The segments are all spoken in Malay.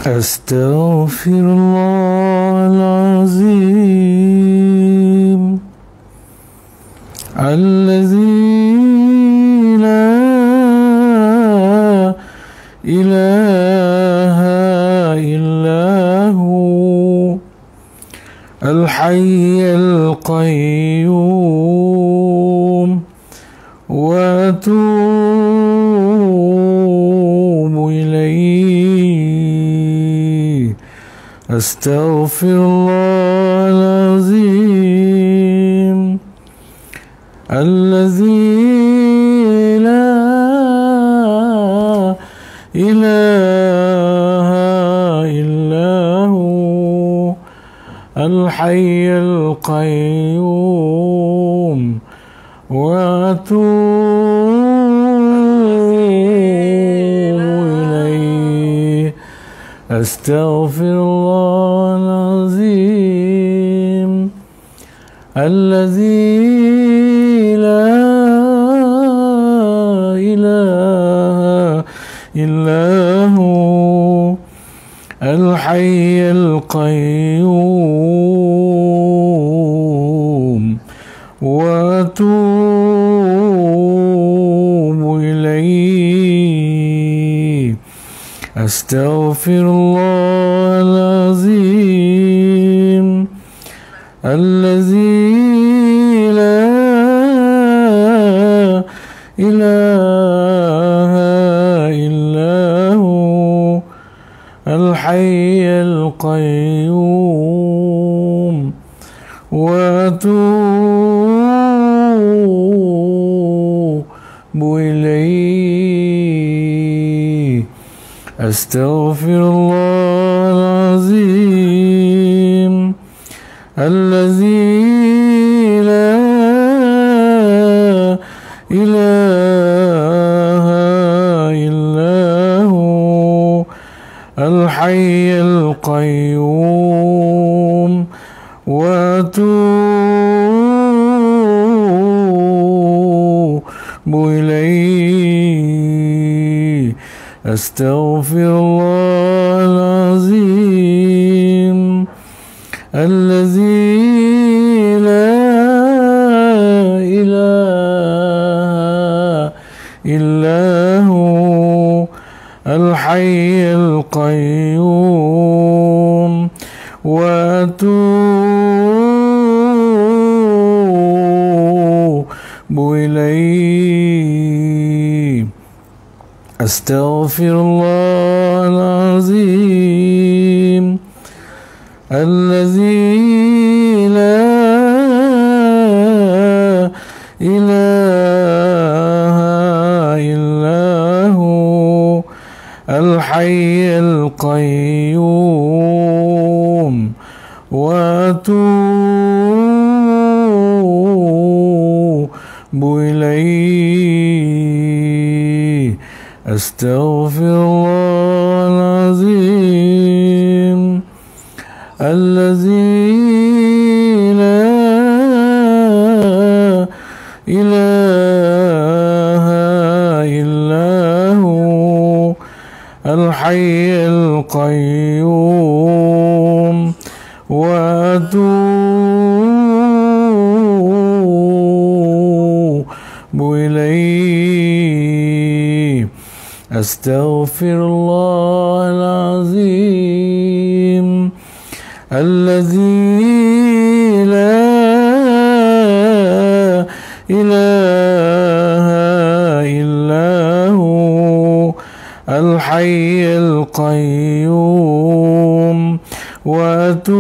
أستغفر الله العظيم الذي لا إله إلا هو الحي القيوم وأتوب إليه. أستغفر الله العظيم الذي لا إله إلا هو الحي القيوم وأتوب إليه. أستغفر الله العظيم الذي لا إله إلا هو الحي القيوم وأتوب إليه. أستغفر الله العظيم الذي لا إله إلا هو الحي القيوم وأتوب إليه. أستغفر الله العظيم الذي لا إله إلا هو الحي القيوم وأتوب إليه. أستغفر الله العظيم الذي لا إله إلا هو الحي القيوم وأتوب إليه. أستغفر الله العظيم الذي لا إله إلا هو الحي القيوم وأتوب إليه. أستغفر الله العظيم الذي لا إله إلا هو الحي القيوم وأتوب إليه. أستغفر الله العظيم الذي لا إله إلا هو الحي القيوم وأتوب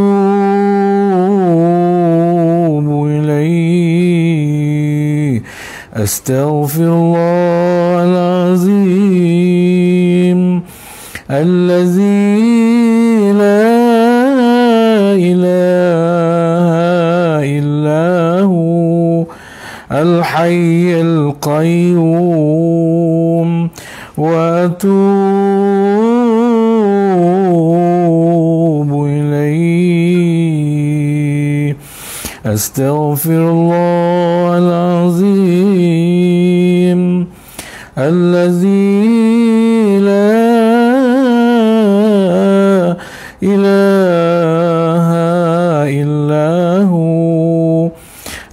إليه. أستغفر الله العظيم الذي لا إله إلا هو الحي القيوم وأتوب إليه. أستغفر الله العظيم الذي لا إله إلا هو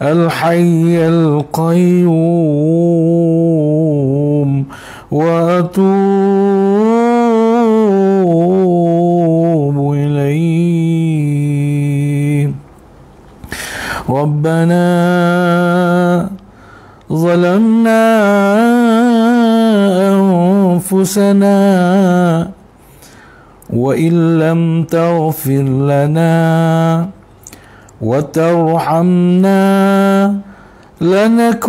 الحي القيوم وأتوب إليه. ربنا ظلمنا أنفسنا وإن لم تغفر لنا وترحمنا لنكونن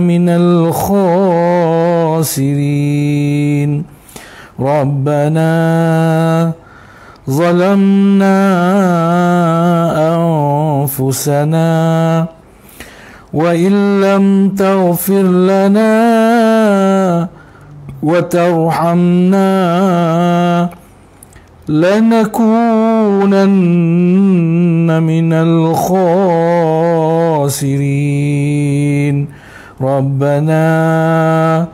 من الخاسرين. ربنا ظلمنا أنفسنا وإن لم تغفر لنا وترحمنا لنكونن من الخاسرين. ربنا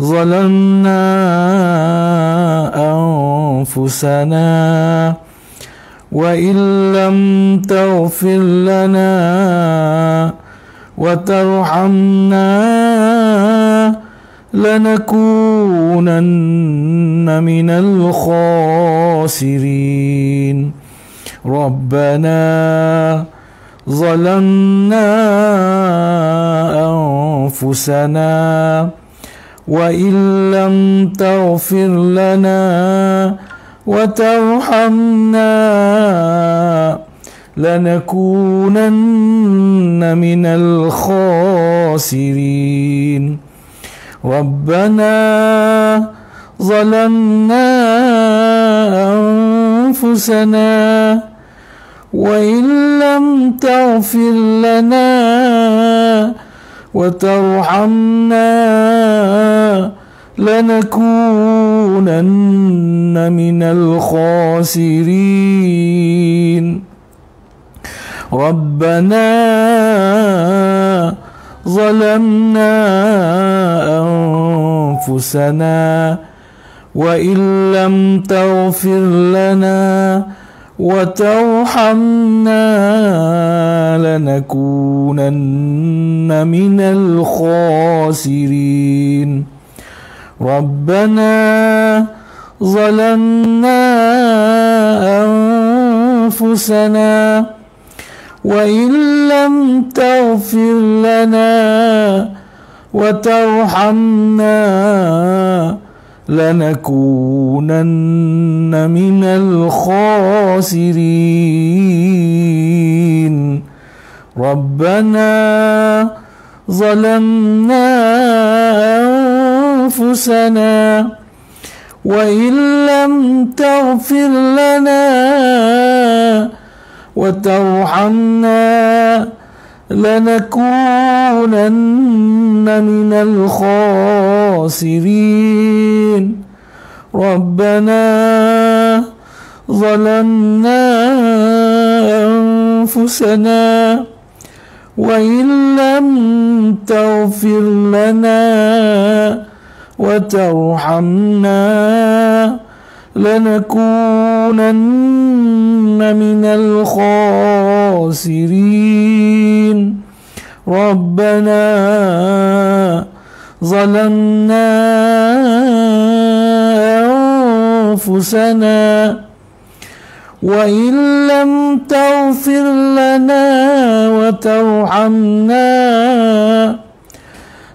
ظلمنا أنفسنا وإن لم تغفر لنا وترحمنا لنكونن من الخاسرين. ربنا ظلمنا أنفسنا وإن لم تغفر لنا وترحمنا لنكونن من الخاسرين. ربنا ظلمنا أنفسنا وإن لم تغفر لنا وترحمنا لنكونن من الخاسرين. ربنا ظلمنا أنفسنا وإن لم تغفر لنا وترحمنا لنكونن من الخاسرين. ربنا ظلمنا أنفسنا وإن لم تغفر لنا وترحمنا لنكونن من الخاسرين. ربنا ظلمنا أنفسنا وإن لم تغفر لنا وترحمنا لنكونن من الخاسرين. ربنا ظلمنا أنفسنا وإن لم تغفر لنا وترحمنا لنكونن من الخاسرين. ربنا ظلمنا أنفسنا وإن لم تغفر لنا وترحمنا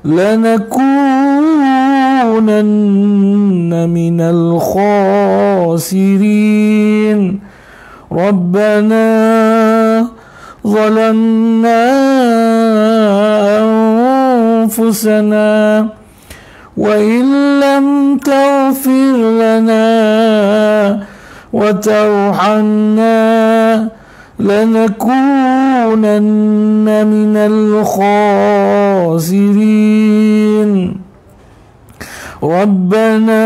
لنكونن من الخاسرين. ربنا ظلمنا أنفسنا وإن لم تغفر لنا وترحمنا لنكونن من الخاسرين. ربنا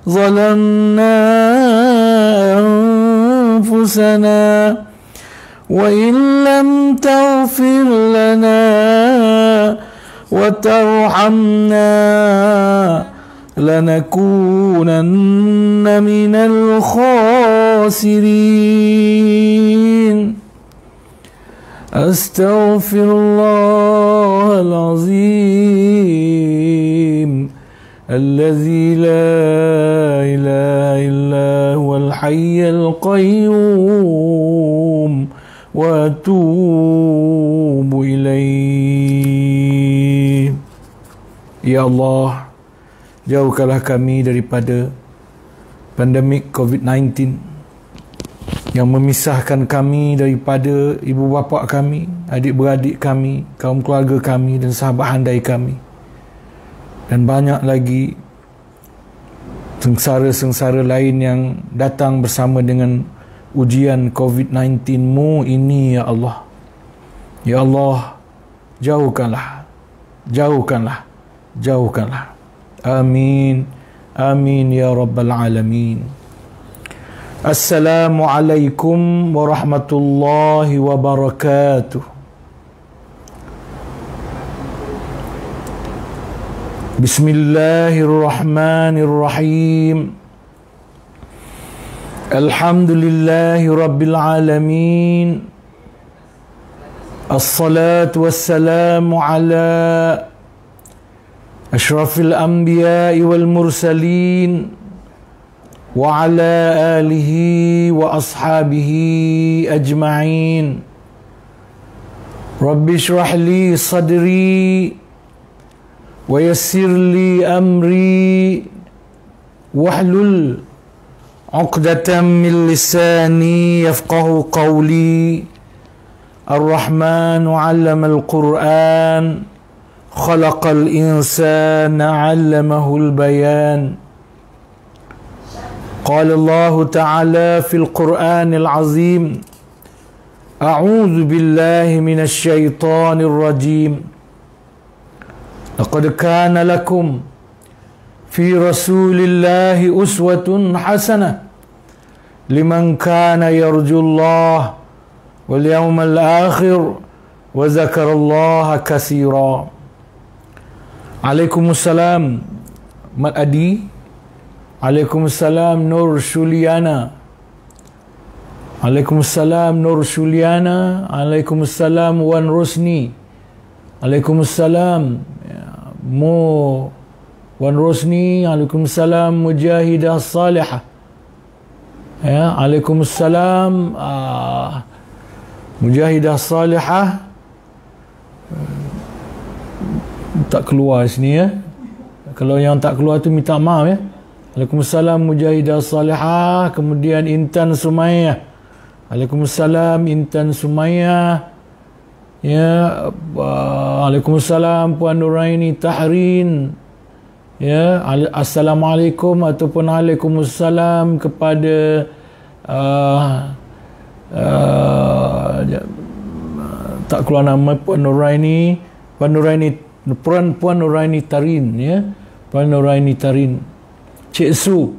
ظلمنا أنفسنا وإن لم تغفر لنا وترحمنا لنكونن من الخاسرين أستغفر الله العظيم الذي لا إله إلا هو الحي القيوم وأتوب إليه. Ya Allah, jauhkanlah kami daripada pandemik COVID-19 yang memisahkan kami daripada ibu bapa kami, adik-beradik kami, kaum keluarga kami dan sahabat handai kami. Dan banyak lagi sengsara-sengsara lain yang datang bersama dengan ujian COVID-19-Mu ini, Ya Allah. Ya Allah, jauhkanlah, jauhkanlah, jauhkanlah. Amin. Amin ya Rabbal Alamin. Assalamualaikum warahmatullahi wabarakatuh. Bismillahirrahmanirrahim. Alhamdulillahi Rabbil Alamin. Assalatu wassalamu ala ashrafil anbiya'i wal mursalin wa ala alihi wa ashabihi ajma'in. Rabbi shrah li sadri wa yassir li amri wahlul 'uqdatam min lisani yafqahu qawli. Ar-Rahmanu 'allamal Qur'an, khalaqal insana 'allamahul bayan. Qala Allah Ta'ala fil Qur'anil 'azim, a'udzu billahi minasy syaithanir rajim. Laqad kana lakum fi Rasulillahi uswatun hasanah liman kana yarjullaha wal yawmal akhir wa zakarallaha katsira. Waalaikumsalam Mat Adi. Waalaikumsalam Nur Syuliana. Waalaikumsalam Nur Syuliana. Waalaikumsalam Wan Rosni. Waalaikumsalam Mu Wan Rosni. Waalaikumsalam Mujahidah Salihah. Ya, Waalaikumsalam Mujahidah Salihah. Tak keluar sini ya. Kalau yang tak keluar tu minta maaf ya. Waalaikumsalam Mujahidah Salihah. Kemudian Intan Sumayyah. Waalaikumsalam Intan Sumayyah. Ya, Waalaikumsalam Puan Nuraini Tahrin. Ya, Assalamualaikum ataupun Waalaikumsalam kepada tak keluar nama Puan Nuraini. Puan Nuraini Tarin ya. Puan Nuraini Tarin. Cik Su.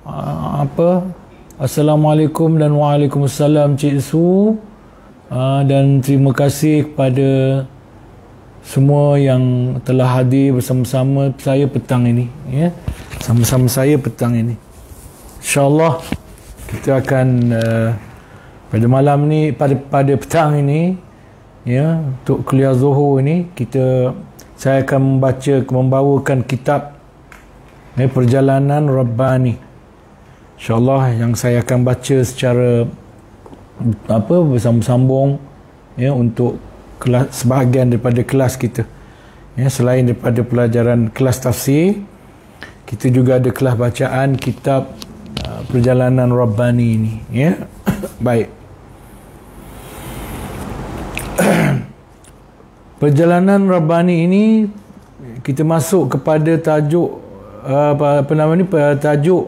Apa? Assalamualaikum dan Waalaikumsalam Cik Su. Dan terima kasih kepada semua yang telah hadir bersama-sama saya petang ini ya. Sama-sama saya petang ini. InsyaAllah kita akan pada malam ni, pada petang ini ya, untuk kuliah Zuhur ini saya akan membawakan kitab Perjalanan Rabbani. InsyaAllah yang saya akan baca secara bersambung-sambung ya, untuk kelas, sebahagian daripada kelas kita ya. Selain daripada pelajaran kelas tafsir, kita juga ada kelas bacaan kitab Perjalanan Rabbani ini ya. Baik. Perjalanan Rabbani ini kita masuk kepada tajuk tajuk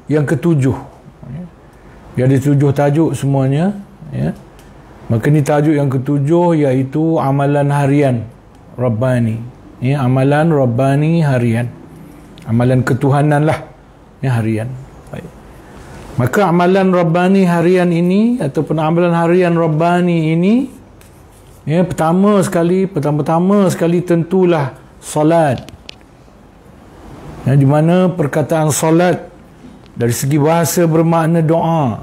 yang ketujuh. Dia ada 7 tajuk semuanya ya. Maka ni tajuk yang ketujuh, iaitu amalan harian Rabbani ya. Amalan Rabbani harian, amalan ketuhanan lah ya, harian. Baik. Maka amalan Rabbani harian ini ataupun amalan harian Rabbani ini ya, pertama sekali tentulah salat Di mana perkataan solat dari segi bahasa bermakna doa.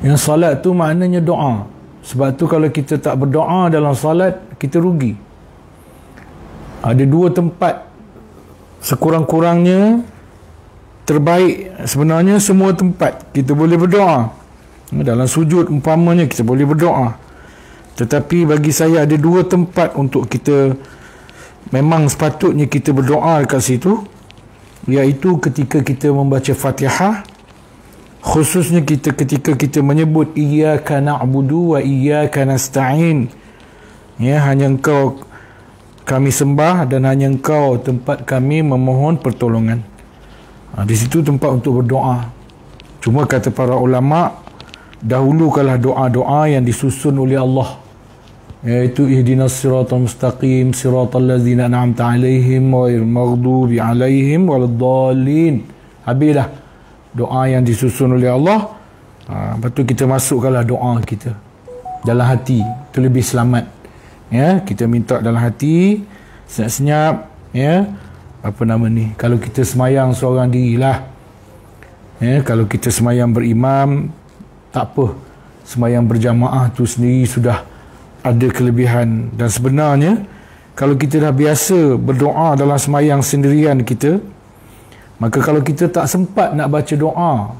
Yang solat tu maknanya doa. Sebab tu kalau kita tak berdoa dalam solat, kita rugi. Ada dua tempat sekurang-kurangnya terbaik, sebenarnya semua tempat kita boleh berdoa. Dalam sujud umpamanya kita boleh berdoa, tetapi bagi saya ada dua tempat untuk kita memang sepatutnya kita berdoa dekat situ, iaitu ketika kita membaca Fatihah, khususnya ketika kita menyebut iyyaka na'budu wa iyyaka nasta'in, hanya Engkau kami sembah dan hanya Engkau tempat kami memohon pertolongan. Di situ tempat untuk berdoa. Cuma kata para ulama, dahulukanlah doa-doa yang disusun oleh Allah, iaitu ihdinas siratal mustaqim siratal ladzina an'amta alaihim ghairil maghdubi alaihim waladdallin. Habislah doa yang disusun oleh Allah. Lepas tu kita masukkanlah doa kita dalam hati, itu lebih selamat. Kita minta dalam hati senyap-senyap, kalau kita semayang seorang dirilah, kalau kita semayang berimam tak apa, semayang berjamaah tu sendiri sudah ada kelebihan. Dan sebenarnya kalau kita dah biasa berdoa dalam semayang sendirian kita, maka kalau kita tak sempat nak baca doa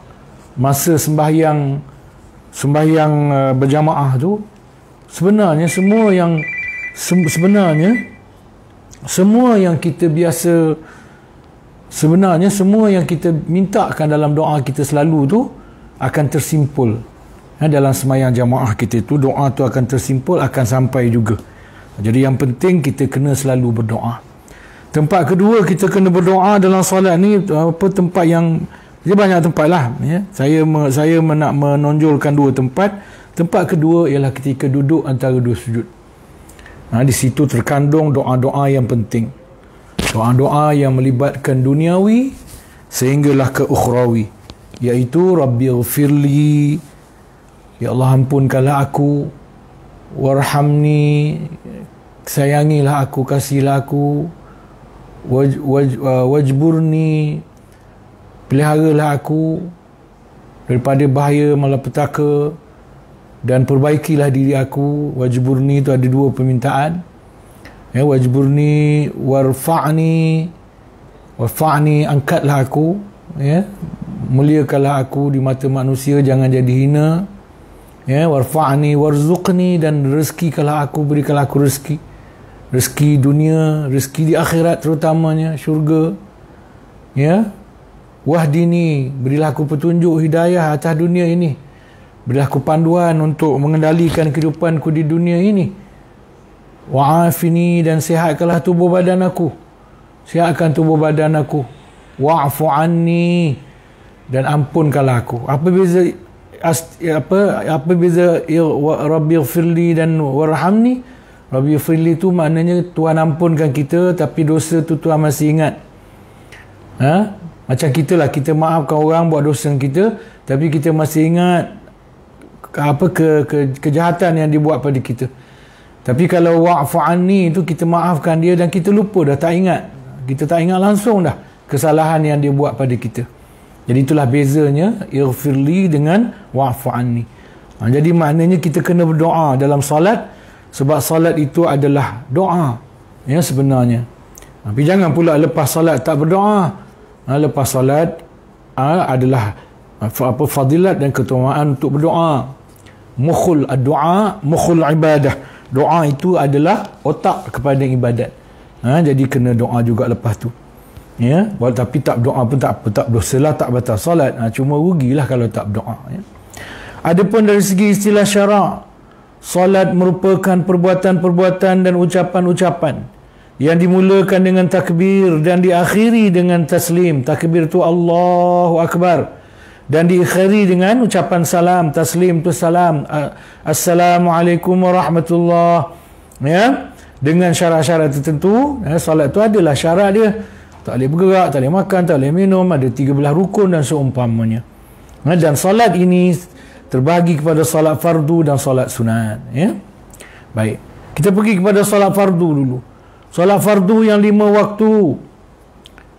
masa sembahyang berjamaah tu, sebenarnya semua yang kita biasa, sebenarnya semua yang kita mintakan dalam doa kita selalu tu akan tersimpul. Dalam semayang jamaah kita tu, doa tu akan tersimpul, akan sampai juga. Jadi yang penting kita kena selalu berdoa. Tempat kedua kita kena berdoa dalam solat ni, tempat yang dia banyak tempat lah, saya nak menonjolkan dua tempat. Tempat kedua ialah ketika duduk antara dua sujud. Di situ terkandung doa-doa yang penting, doa-doa yang melibatkan duniawi sehinggalah ke ukhrawi, iaitu Rabbighfirli, ya Allah ampunkanlah aku, warhamni, sayangilah aku, kasihlah aku, wajburni, peliharalah aku daripada bahaya malapetaka, dan perbaikilah diri aku. Wajburni itu ada dua permintaan, wajburni warfa'ni, angkatlah aku, muliakanlah aku di mata manusia, jangan jadi hina, warfa'ni warzuqni, dan rezekikanlah aku, berikanlah aku rezeki dunia, rezeki di akhirat terutamanya syurga, wahdini, berilah aku petunjuk hidayah atas dunia ini, berilah aku panduan untuk mengendalikan kehidupanku di dunia ini, wa'afini, dan sihatkanlah tubuh badan aku, sihatkan tubuh badan aku, wa'fu anni, dan ampunkanlah aku. Apa beza Rabbighfirli dan warhamni? Rabbighfirli tu maknanya Tuhan ampunkan kita, tapi dosa tu Tuhan masih ingat. Macam kita lah, kita maafkan orang buat dosa kita, tapi kita masih ingat kejahatan yang dibuat pada kita. Tapi kalau wa'fu anni itu kita maafkan dia dan kita lupa dah, tak ingat. Kita tak ingat langsung dah kesalahan yang dia buat pada kita. Jadi itulah bezanya ighfirli dengan wa'fu anni. Jadi maknanya kita kena berdoa dalam solat, sebab solat itu adalah doa, sebenarnya. Tapi jangan pula lepas solat tak berdoa. Lepas solat adalah fadilat dan keutamaan untuk berdoa. Mukhul ad-du'a, mukhul ibadah. Doa itu adalah otak kepada ibadat. Jadi kena doa juga lepas tu. Tapi tak berdoa pun tak apa, tak berdosalah, tak batal solat. Cuma rugilah kalau tak berdoa. Adapun dari segi istilah syarak, solat merupakan perbuatan-perbuatan dan ucapan-ucapan yang dimulakan dengan takbir dan diakhiri dengan taslim. Takbir tu Allahu Akbar, dan diakhiri dengan ucapan salam. Taslim tu salam, Assalamualaikum warahmatullahi, dengan syarat-syarat tertentu. Solat tu adalah syarat dia, tak boleh bergerak, tak boleh makan, tak boleh minum, ada 13 rukun dan seumpamanya. Dan solat ini terbahagi kepada solat fardu dan solat sunat. Baik, kita pergi kepada solat fardu dulu. Solat fardu yang 5 waktu,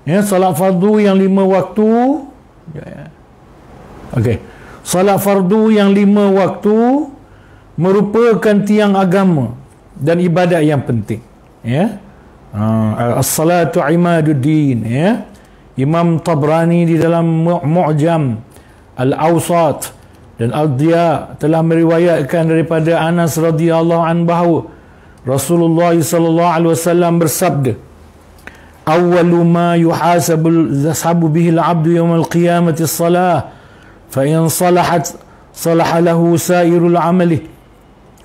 Ya, solat fardu yang 5 waktu. Okey. Solat fardu yang 5 waktu merupakan tiang agama dan ibadat yang penting. Ya. As-salatu imaduddin, ya. Imam Tabrani di dalam Mu'jam Al-Awsat dan Al-Diya telah meriwayatkan daripada Anas radhiyallahu anhu bahawa Rasulullah sallallahu alaihi wasallam bersabda, awwalu ma yuhasabu bihi al-'abdu yawm al-qiyamati as-salah fa in salahat salaha lahu sairul 'amali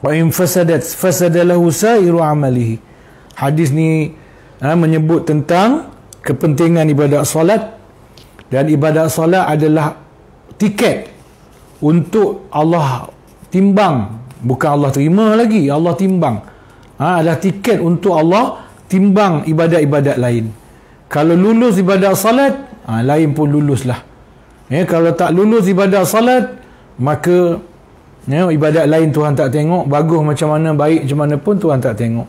wa in fasadat fasada lahu sairu 'amalihi. Hadis ni menyebut tentang kepentingan ibadat solat, dan ibadat solat adalah tiket untuk Allah timbang, bukan Allah terima lagi, Allah timbang. Adalah tiket untuk Allah timbang ibadat-ibadat lain. Kalau lulus ibadat salat, lain pun luluslah. Kalau tak lulus ibadat salat, maka ibadat lain Tuhan tak tengok. Bagus macam mana, baik macam mana pun Tuhan tak tengok.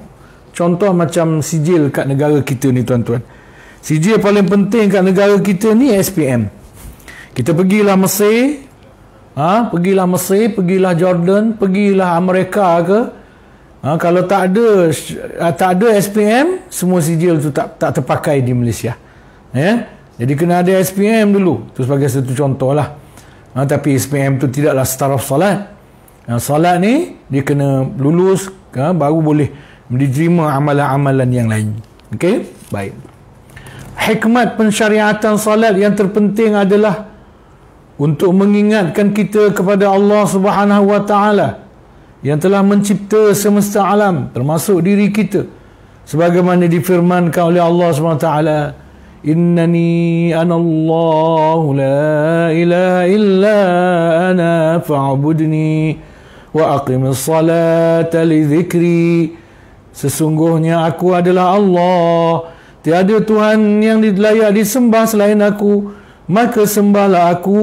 Contoh macam sijil kat negara kita ni, tuan-tuan. Sijil paling penting kat negara kita ni SPM. Kita pergilah Mesir, pergilah Jordan, pergilah Amerika ke. Kalau tak ada SPM, semua sijil tu tak terpakai di Malaysia. Jadi kena ada SPM dulu. Tu sebagai satu contoh lah. Tapi SPM tu tidaklah setaraf solat. Solat ni dia kena lulus, baru boleh diterima amalan-amalan yang lain. Okey? Baik. Hikmat pensyariatan salat yang terpenting adalah untuk mengingatkan kita kepada Allah Subhanahu wa taala yang telah mencipta semesta alam, termasuk diri kita. Sebagaimana difirmankan oleh Allah Subhanahu wa taala, innani anallahu la ilaha illa ana fa'budni wa aqimis salata li dzikri. Sesungguhnya aku adalah Allah, tiada Tuhan yang layak disembah selain aku, maka sembahlah aku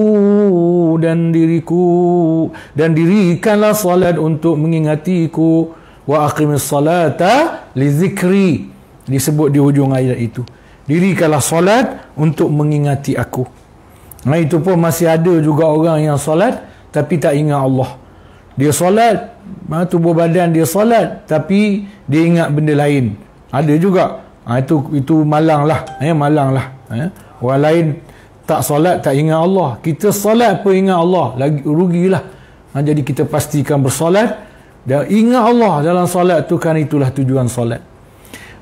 dan diriku, dan dirikanlah salat untuk mengingatiku. Wa aqimis salata li zikri, disebut di hujung ayat itu. Dirikanlah salat untuk mengingati aku. Itu pun masih ada juga orang yang salat tapi tak ingat Allah. Dia solat, tubuh badan dia solat, tapi dia ingat benda lain. Ada juga. Itu malang lah. Orang lain tak solat, tak ingat Allah. Kita solat pun ingat Allah. Lagi rugilah. Jadi kita pastikan bersolat dan ingat Allah dalam solat tu, kan itulah tujuan solat.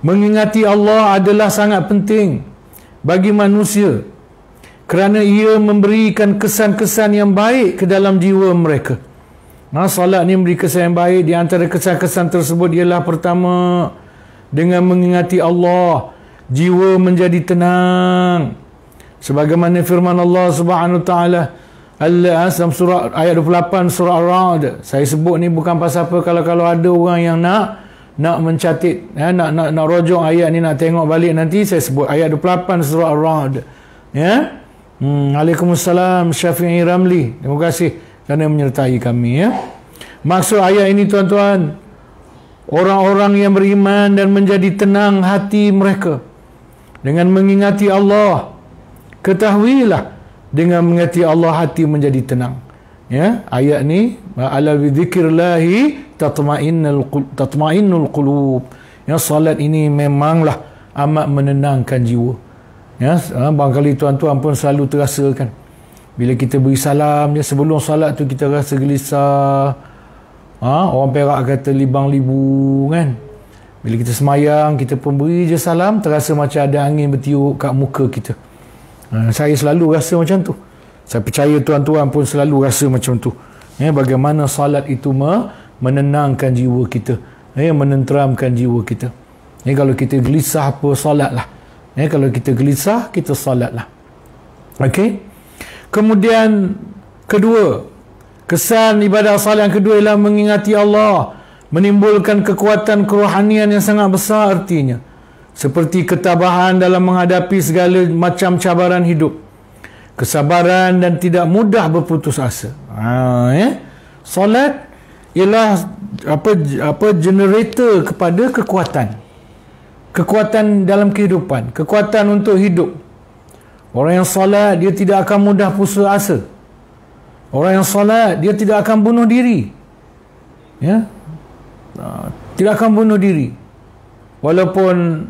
Mengingati Allah adalah sangat penting bagi manusia kerana ia memberikan kesan-kesan yang baik ke dalam jiwa mereka. Salat ni memberi kesan yang baik. Di antara kesan-kesan tersebut ialah pertama, dengan mengingati Allah, jiwa menjadi tenang. Sebagaimana firman Allah Subhanahu wa taala dalam surah ayat 28 surah Ar-Ra'd. Saya sebut ni bukan pasal apa, kalau ada orang yang nak mencatat, nak rojok ayat ni, nak tengok balik nanti, saya sebut ayat 28 surah Ar-Ra'd. Waalaikumsalam Syafi'i Ramli. Terima kasih kerana menyertai kami. Maksud ayat ini, tuan-tuan, orang-orang yang beriman dan menjadi tenang hati mereka dengan mengingati Allah. Ketahuilah, dengan mengingati Allah hati menjadi tenang. Ayat ni, ala bidzikrillahi tatma'innul qulub. Salat ini memanglah amat menenangkan jiwa. Barangkali tuan-tuan pun selalu terasakan bila kita beri salam, sebelum salat tu kita rasa gelisah. Orang Perak kata libang libu, kan. Bila kita semayang, kita pun beri je salam, terasa macam ada angin bertiup kat muka kita. Saya selalu rasa macam tu. Saya percaya tuan-tuan pun selalu rasa macam tu. Bagaimana salat itu menenangkan jiwa kita, menenteramkan jiwa kita. Kalau kita gelisah, apa, salatlah. Kalau kita gelisah, kita salatlah. Okey. Kemudian kedua, kesan ibadah salat yang kedua ialah mengingati Allah, menimbulkan kekuatan kerohanian yang sangat besar artinya, seperti ketabahan dalam menghadapi segala macam cabaran hidup, kesabaran dan tidak mudah berputus asa. Salat ialah generator kepada kekuatan dalam kehidupan, kekuatan untuk hidup. Orang yang solat, dia tidak akan mudah putus asa. Orang yang solat, dia tidak akan bunuh diri. Ya, tidak akan bunuh diri. Walaupun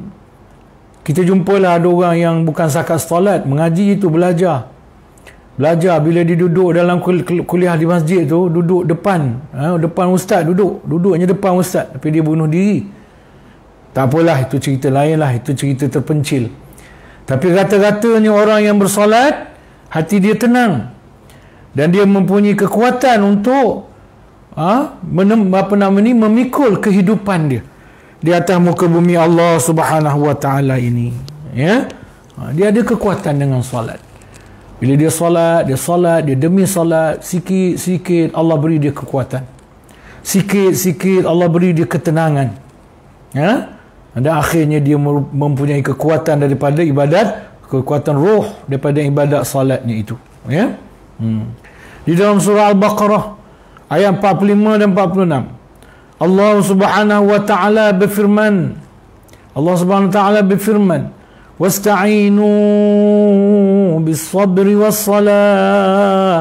kita jumpalah ada orang yang bukan sakat solat, mengaji itu belajar. Bila dia duduk dalam kuliah di masjid tu, duduk depan ustaz, duduknya depan ustaz, tapi dia bunuh diri. Tak apalah, itu cerita lain lah, itu cerita terpencil. Tapi rata-ratanya orang yang bersolat, hati dia tenang dan dia mempunyai kekuatan untuk memikul kehidupan dia di atas muka bumi Allah Subhanahu wa taala ini, ya. Dia ada kekuatan dengan solat. Bila dia solat, dia demi solat, sikit-sikit Allah beri dia kekuatan. Sikit-sikit Allah beri dia ketenangan. Ya? Dan akhirnya dia mempunyai kekuatan daripada ibadat, kekuatan roh daripada ibadat solatnya itu. Ya? Di dalam surah Al-Baqarah ayat 45 dan 46, Allah Subhanahu wa taala berfirman, واستعينوا بالصبر والصلاة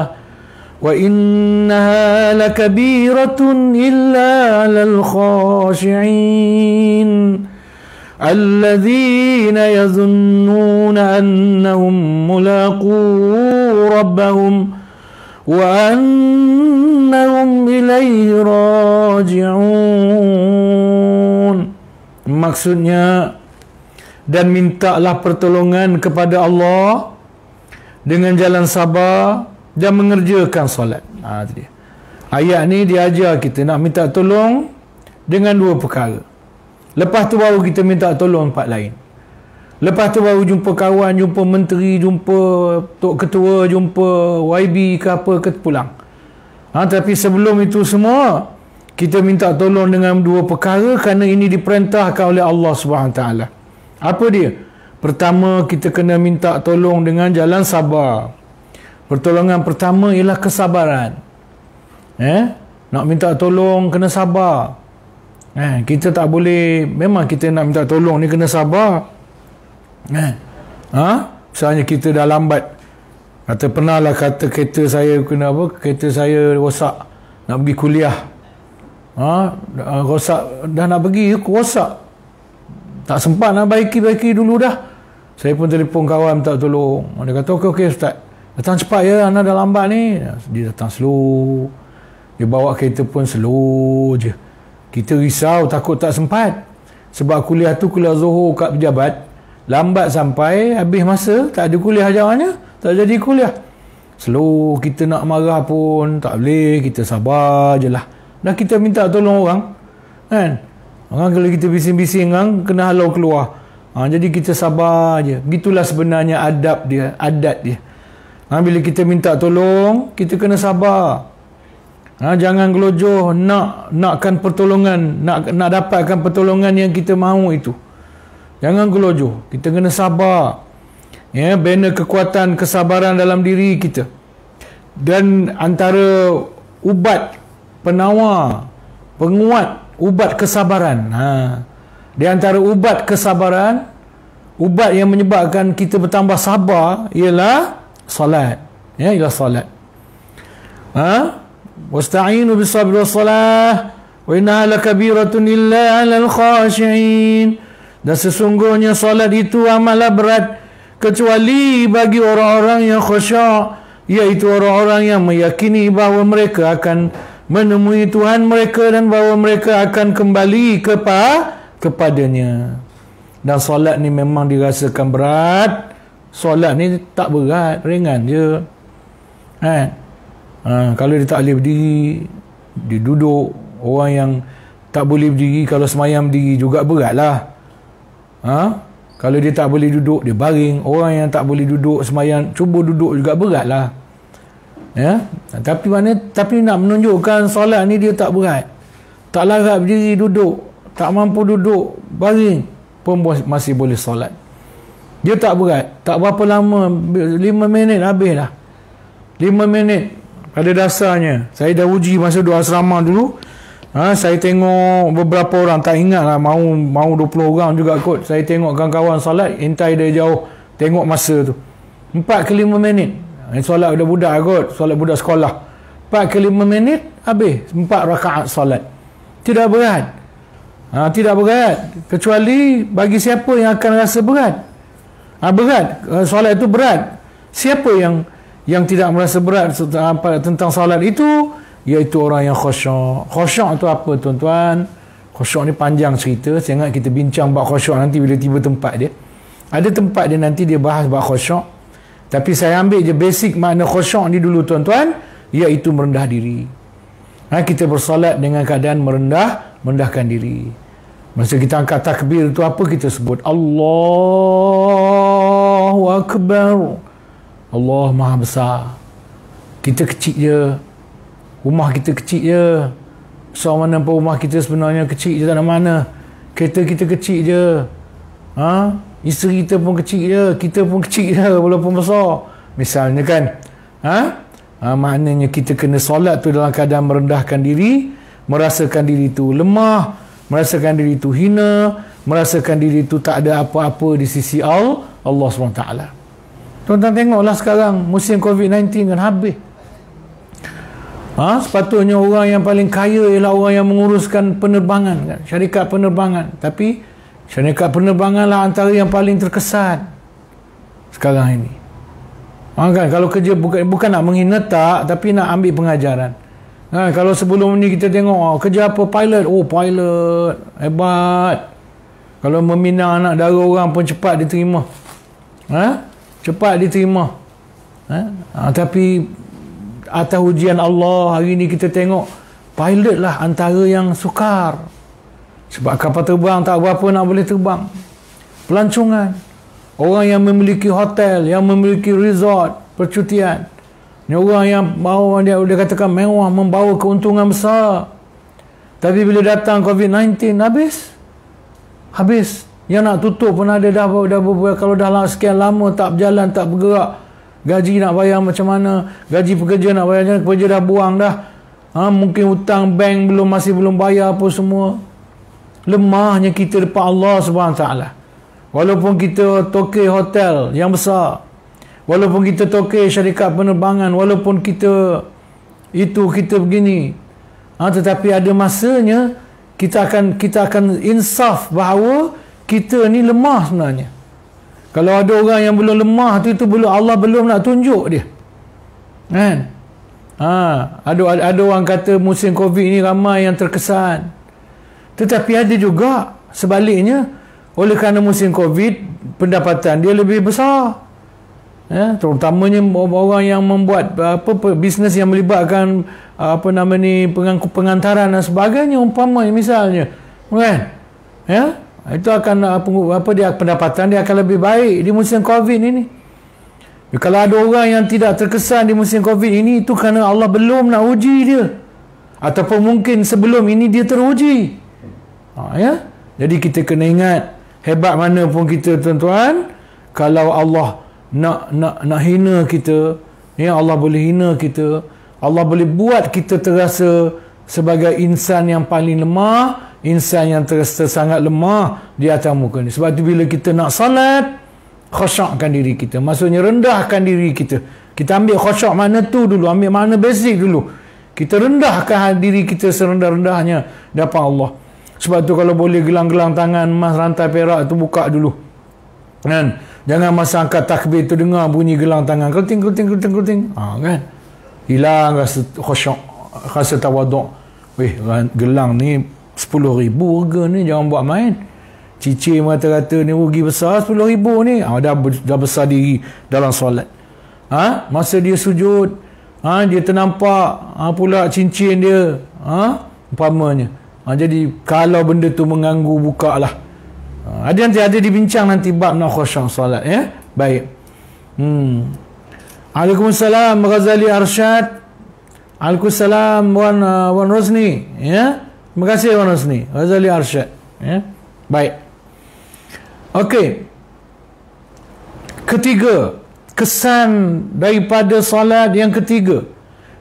وإنها لكبيرة إلا على الخاشعين الذين يظنون أنهم ملاقو ربهم وأنهم إليه راجعون. Maksudnya, dan mintalah pertolongan kepada Allah dengan jalan sabar dan mengerjakan solat. Ayat ni dia ajar kita nak minta tolong dengan dua perkara. Lepas tu baru kita minta tolong tempat lain. Lepas tu baru jumpa kawan, jumpa menteri, jumpa tok ketua, jumpa YB ke apa ke pulang. Tapi sebelum itu semua kita minta tolong dengan dua perkara kerana ini diperintahkan oleh Allah SWT. Apa dia? Pertama, kita kena minta tolong dengan jalan sabar. Pertolongan pertama ialah kesabaran. Nak minta tolong kena sabar. Kita tak boleh, memang kita nak minta tolong ni kena sabar. Misalnya kita dah lambat. Pernah kereta saya kena apa? Kereta saya rosak. Nak pergi kuliah. Rosak. Dah nak pergi, rosak. Tak sempat nak baiki dulu dah. Saya pun telefon kawan minta tolong. Dia kata, okey ustaz, datang cepat ya, anak dah lambat ni. Dia datang slow. Dia bawa kereta pun slow je. Kita risau, takut tak sempat. Sebab kuliah tu kuliah Zuhur kat pejabat. Lambat sampai, habis masa, tak ada kuliah jalannya, tak jadi kuliah. Slow, kita nak marah pun tak boleh, kita sabar je lah. Dan kita minta tolong orang, kan? Orang kalau kita bising-bising kan, kena halau keluar. Jadi kita sabar je. Begitulah sebenarnya adat dia. Bila kita minta tolong, kita kena sabar. Jangan gelojoh nakkan pertolongan, nak dapatkan pertolongan yang kita mahu itu. Jangan gelojoh. Kita kena sabar. Bina kekuatan kesabaran dalam diri kita. Dan antara ubat penawar, penguat ubat kesabaran. Di antara ubat kesabaran, ubat yang menyebabkan kita bertambah sabar ialah salat. Ialah salat. Wasta'inu bis-sabri was-salah wa innaha lakabiratun illa 'alal khashi'in. Dan sesungguhnya salat itu amatlah berat kecuali bagi orang-orang yang khusyuk, iaitu orang-orang yang meyakini bahawa mereka akan menemui Tuhan mereka dan bahawa mereka akan kembali kepadanya. Dan solat ni memang dirasakan berat. Solat ni tak berat, ringan je. Kalau dia tak boleh berdiri, dia duduk. Orang yang tak boleh berdiri, kalau semayang berdiri juga berat lah. Kalau dia tak boleh duduk, dia baring. Orang yang tak boleh duduk semayang, cuba duduk juga berat lah. Tapi nak menunjukkan solat ni dia tak berat. Tak larat berdiri duduk, tak mampu duduk, baring pun masih boleh solat. Dia tak berat. Tak berapa lama, 5 minit habis dah. 5 minit pada dasarnya. Saya dah uji masa duduk asrama dulu. Saya tengok beberapa orang, tak ingat lah, mau 20 orang juga kot. Saya tengok kawan-kawan solat, intai dia jauh, tengok masa tu. 4 ke 5 minit. Solat budak-budak kot, solat budak sekolah. 4 ke 5 minit habis 4 rakaat solat. Tidak berat. Tidak berat, kecuali bagi siapa yang akan rasa berat. Berat, solat itu berat. Siapa yang tidak merasa berat tentang solat itu, iaitu orang yang khusyuk. Khusyuk itu apa tuan-tuan? Khusyuk ni panjang cerita, saya ingat kita bincang bab khusyuk nanti bila tiba tempat dia. Ada tempat dia nanti dia bahas bab khusyuk. Tapi saya ambil je basic makna khusyuk ni dulu tuan-tuan, iaitu merendah diri. Kita bersolat dengan keadaan merendahkan diri. Masa kita angkat takbir itu apa kita sebut? Allahu Akbar. Allah Maha Besar. Kita kecil je. Rumah kita kecil je. So mana pun rumah kita sebenarnya kecil je, tak ada mana. Kereta kita kecil je. Isteri kita pun kecil je. Kita pun kecil je walaupun besar. Misalnya kan. Maknanya kita kena solat tu dalam keadaan merendahkan diri, merasakan diri tu lemah, merasakan diri tu hina, merasakan diri tu tak ada apa-apa di sisi Allah SWT. Tuan-tuan tengoklah sekarang musim COVID-19 kan habis. Sepatutnya orang yang paling kaya ialah orang yang menguruskan penerbangan kan? Syarikat penerbangan. Tapi syarikat penerbangan lah antara yang paling terkesan sekarang ini. Kan kalau kerja bukan nak menghina tak, tapi nak ambil pengajaran. Kalau sebelum ni kita tengok kerja apa, pilot. Pilot hebat. Kalau meminang anak dara orang pun cepat diterima. Cepat diterima. Tapi atas ujian Allah hari ni kita tengok pilot lah antara yang sukar. Sebab kapal terbang tak berapa nak boleh terbang. Pelancongan. Orang yang memiliki hotel, yang memiliki resort percutian. Ni orang yang bawa dia katakan mewah, membawa keuntungan besar. Tapi bila datang COVID-19 habis. Yang nak tutup pun ada dah kalau dah sekian lama tak berjalan, tak bergerak. Gaji nak bayar macam mana? Gaji pekerja nak bayar macam mana? Pekerja dah buang dah. Mungkin hutang bank masih belum bayar apa semua. Lemahnya kita depan Allah SWT. Walaupun kita tokeh hotel yang besar, walaupun kita tokeh syarikat penerbangan, walaupun kita begini, tetapi ada masanya kita akan insaf bahawa kita ni lemah sebenarnya. Kalau ada orang yang belum lemah tu, Allah belum nak tunjuk dia. Kan? Ada orang kata musim Covid ni ramai yang terkesan. Tetapi ada juga sebaliknya, oleh kerana musim Covid, pendapatan dia lebih besar. Terutamanya orang yang membuat bisnes yang melibatkan pengantaran dan sebagainya, umpamanya misalnya. Kan? Itu akan pendapatan dia akan lebih baik di musim Covid ini. Kalau ada orang yang tidak terkesan di musim Covid ini, itu kerana Allah belum nak uji dia, ataupun mungkin sebelum ini dia teruji. Jadi kita kena ingat, hebat mana pun kita tuan-tuan, kalau Allah nak hina kita, Allah boleh hina kita, Allah boleh buat kita terasa sebagai insan yang paling lemah, insan yang terasa sangat lemah di atas muka ni. Sebab tu bila kita nak salat, khusyukkan diri kita. Maksudnya rendahkan diri kita. Kita ambil khusyuk mana tu dulu, ambil makna basic dulu. Kita rendahkan diri kita serendah-rendahnya di hadapan Allah. Sebab tu kalau boleh gelang-gelang tangan emas rantai perak tu buka dulu. Kan? Jangan masa angkat takbir tu dengar bunyi gelang tangan keruting. Kan? Hilang rasa khusyuk, rasa tawaduk. Gelang ni 10,000 harga ni, jangan buat main. Cicir rata-rata ni rugi besar 10,000 ni. Dah besar diri dalam solat. Masa dia sujud, dia ternampak pula cincin dia, umpamanya. Jadi kalau benda tu mengganggu, buka lah. Ada dibincang nanti bab nak khusyuk solat. Baik. Waalaikumsalam Ghazali Arsyad. Waalaikumsalam Wan Rosni. Terima kasih Wan Rosni. Ghazali Arsyad. Baik. Okey. Ketiga, kesan daripada solat yang ketiga,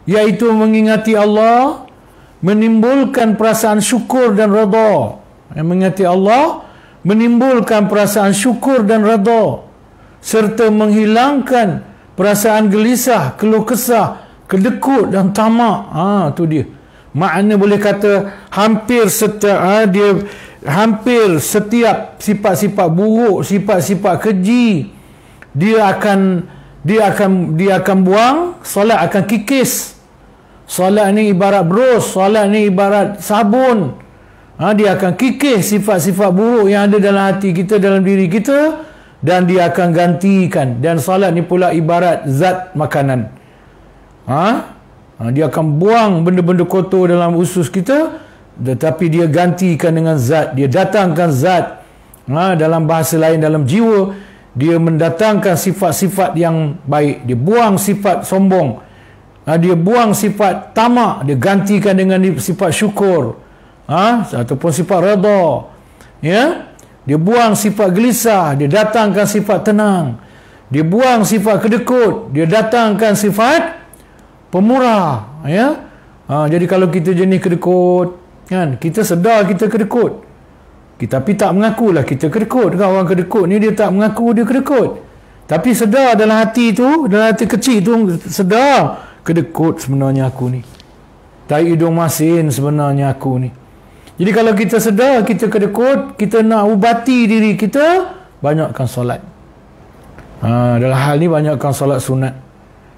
iaitu mengingati Allah, menimbulkan perasaan syukur dan redha. Mengingati Allah menimbulkan perasaan syukur dan redha. serta menghilangkan perasaan gelisah, keluh kesah, kedekut dan tamak. Tu dia. Makna boleh kata hampir setiap sifat-sifat buruk, sifat-sifat keji dia akan buang. Solat akan kikis. Solat ni ibarat bros, solat ni ibarat sabun. Dia akan kikis sifat-sifat buruk yang ada dalam hati kita, dalam diri kita, dan dia akan gantikan. Dan solat ni pula ibarat zat makanan. Dia akan buang benda-benda kotor dalam usus kita, tetapi dia gantikan dengan zat. Dia datangkan zat. Dalam bahasa lain, dalam jiwa, dia mendatangkan sifat-sifat yang baik. Dia buang sifat sombong. Dia buang sifat tamak, dia gantikan dengan sifat syukur, ataupun sifat redha. Ya, dia buang sifat gelisah, dia datangkan sifat tenang. Dia buang sifat kedekut, dia datangkan sifat pemurah. Ya, jadi kalau kita jenis kedekut, kan, kita sedar kita kedekut, tapi tak mengakulah kita kedekut. Kan, orang kedekut ni dia tak mengaku dia kedekut, tapi sedar dalam hati tu, dalam hati kecil tu sedar, kedekut sebenarnya aku ni, tai hidung masin sebenarnya aku ni. Jadi kalau kita sedar kita kedekut, kita nak ubati diri kita, banyakkan solat. Dalam hal ni banyakkan solat sunat.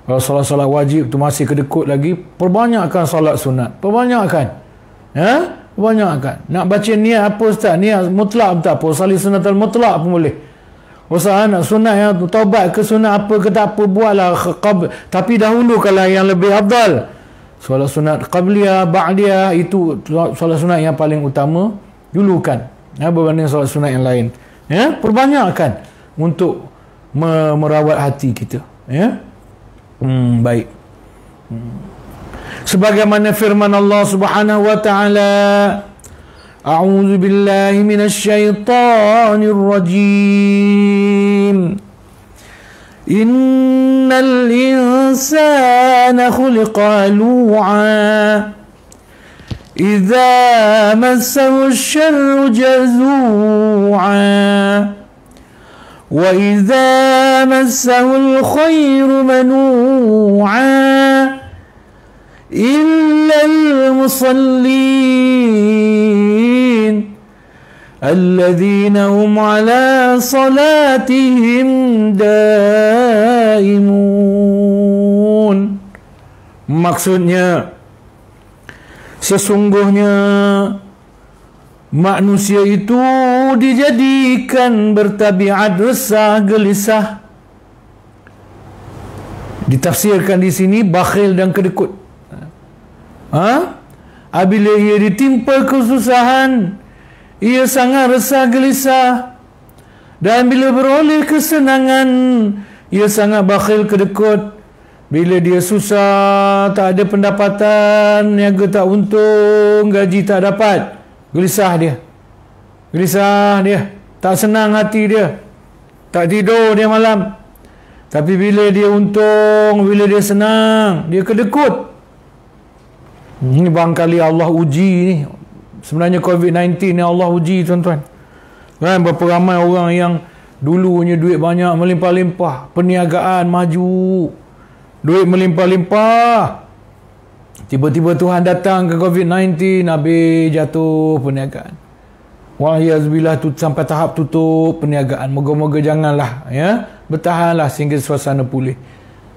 Kalau solat-solat wajib tu masih kedekut lagi, perbanyakkan solat sunat, perbanyakkan. Perbanyakkan. Nak baca niat apa ustaz? Niat mutlak tak apa, salih sunatul mutlak pun boleh. Usaha nak sunat yang taubat ke sunat apa ke tak apa, buatlah. Tapi dahulu kalau yang lebih afdal, solat sunat qabliyah, ba'diyah, itu solat sunat yang paling utama dulukan, berbanding solat sunat yang lain. Perbanyakkan untuk merawat hati kita. Baik. Sebagaimana firman Allah Subhanahu wa taala, A'udzu billahi minasyaitonir rajim. Innal insana khuliqa halu'a. Idza massahu asy-syarru jazu'a. Wa idza massahu al-khairu manu'a. Illa al-musallin alladzina hum ala salatihim daimun. Maksudnya, sesungguhnya manusia itu dijadikan bertabiat resah gelisah. Ditafsirkan di sini bakhil dan kedekut. Apabila ia ditimpa kesusahan, ia sangat resah gelisah, dan bila beroleh kesenangan, ia sangat bakhil kedekut. Bila dia susah, tak ada pendapatan, niaga tak untung, gaji tak dapat, gelisah dia, tak senang hati dia, tak tidur dia malam. Tapi bila dia untung, bila dia senang, dia kedekut. Ini barangkali Allah uji ni. Sebenarnya COVID-19 ni Allah uji, tuan-tuan. Kan, berapa ramai orang yang dulunya duit banyak melimpah-limpah, perniagaan maju, duit melimpah-limpah, tiba-tiba Tuhan datang ke COVID-19, habis jatuh perniagaan. Wa'iyazbillah, tu sampai tahap tutup perniagaan. Moga-moga janganlah, bertahanlah sehingga suasana pulih.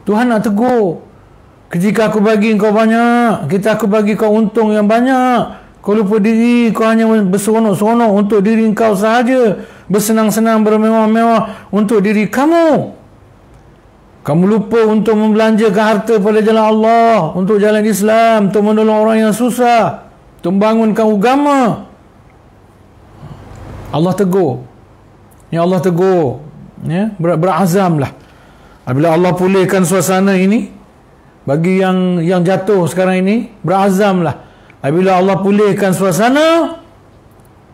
Tuhan nak tegur, ketika aku bagi kau banyak, aku bagi kau untung yang banyak, kau lupa diri, kau hanya berseronok-seronok untuk diri kau sahaja, bersenang-senang, bermewah-mewah untuk diri kamu. Kamu lupa untuk membelanjakan harta pada jalan Allah, untuk jalan Islam, untuk menolong orang yang susah, untuk membangunkan agama. Allah tegur. Allah tegur. Berazamlah. Apabila Allah pulihkan suasana ini, bagi yang jatuh sekarang ini, berazamlah. Apabila Allah pulihkan suasana,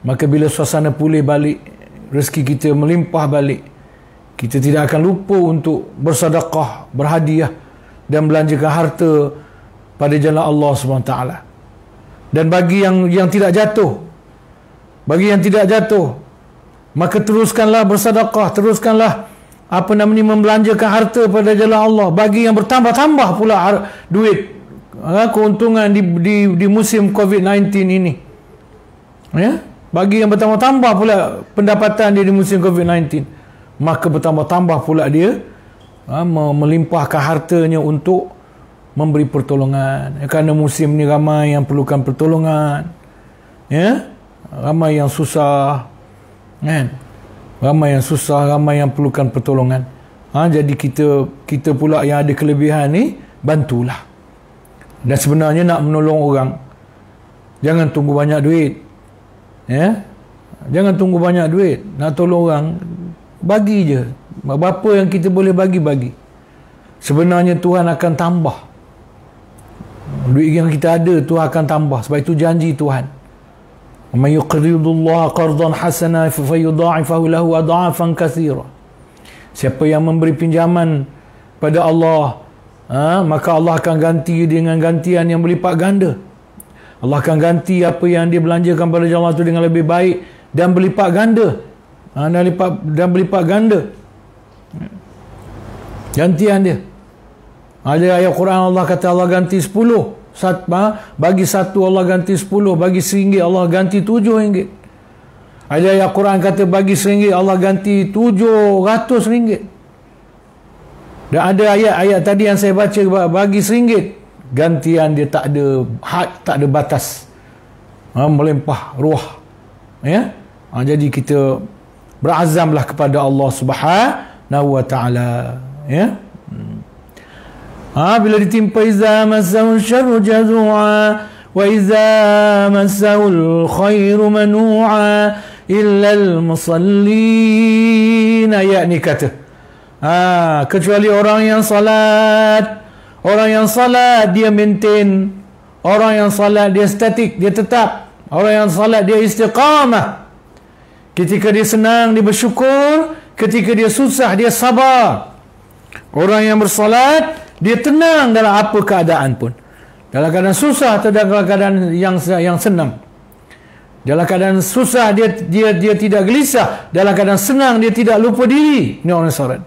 maka bila suasana pulih balik, rezeki kita melimpah balik, kita tidak akan lupa untuk bersedekah, berhadiah dan belanjakan harta pada jalan Allah SWT. Dan bagi yang tidak jatuh, maka teruskanlah bersedekah, teruskanlah membelanjakan harta pada jalan Allah, bagi yang bertambah-tambah pula duit, keuntungan di musim COVID-19 ini, ya, bagi yang bertambah-tambah pula pendapatan dia di musim COVID-19, maka bertambah-tambah pula dia melimpahkan hartanya untuk memberi pertolongan, kerana musim ni ramai yang perlukan pertolongan, ya, ramai yang susah, kan, ramai yang perlukan pertolongan. Jadi kita pula yang ada kelebihan ni, bantulah. Dan sebenarnya nak menolong orang, jangan tunggu banyak duit, ya, jangan tunggu banyak duit. Nak tolong orang, bagi je berapa yang kita boleh bagi. Sebenarnya Tuhan akan tambah duit yang kita ada, Tuhan akan tambah. Sebab itu janji Tuhan, man yuqridullaha qardan hasana fayudha'ifahu lahu adha'afan katsira. Siapa yang memberi pinjaman pada Allah, maka Allah akan ganti dengan gantian yang berlipat ganda. Allah akan ganti apa yang dia belanjakan pada jalan Allah itu dengan lebih baik dan berlipat ganda. Dan berlipat ganda gantian dia. Ada ayat Quran Allah kata Allah ganti 10. Bagi satu Allah ganti 10. Bagi RM1 Allah ganti RM7. Ada ayat Quran kata bagi RM1 Allah ganti RM700. Dan ada ayat-ayat tadi yang saya baca, bagi RM1 gantian dia tak ada had, tak ada batas, melimpah ruah, ya. Jadi kita berazamlah kepada Allah Subhanahu wa taala, ya. Bila ditimpa iza massahu syarru jazua wa iza massahu khairu manu'a illa al-musallin. Ayat ni kata, kecuali orang yang salat. Orang yang salat dia maintain. Orang yang salat dia statik, dia tetap. Orang yang salat dia istiqamah. Ketika dia senang dia bersyukur, ketika dia susah dia sabar. Orang yang bersalat dia tenang dalam apa keadaan pun. Dalam keadaan susah atau dalam keadaan yang senang. Dalam keadaan susah dia tidak gelisah, dalam keadaan senang dia tidak lupa diri. Ini orang salat.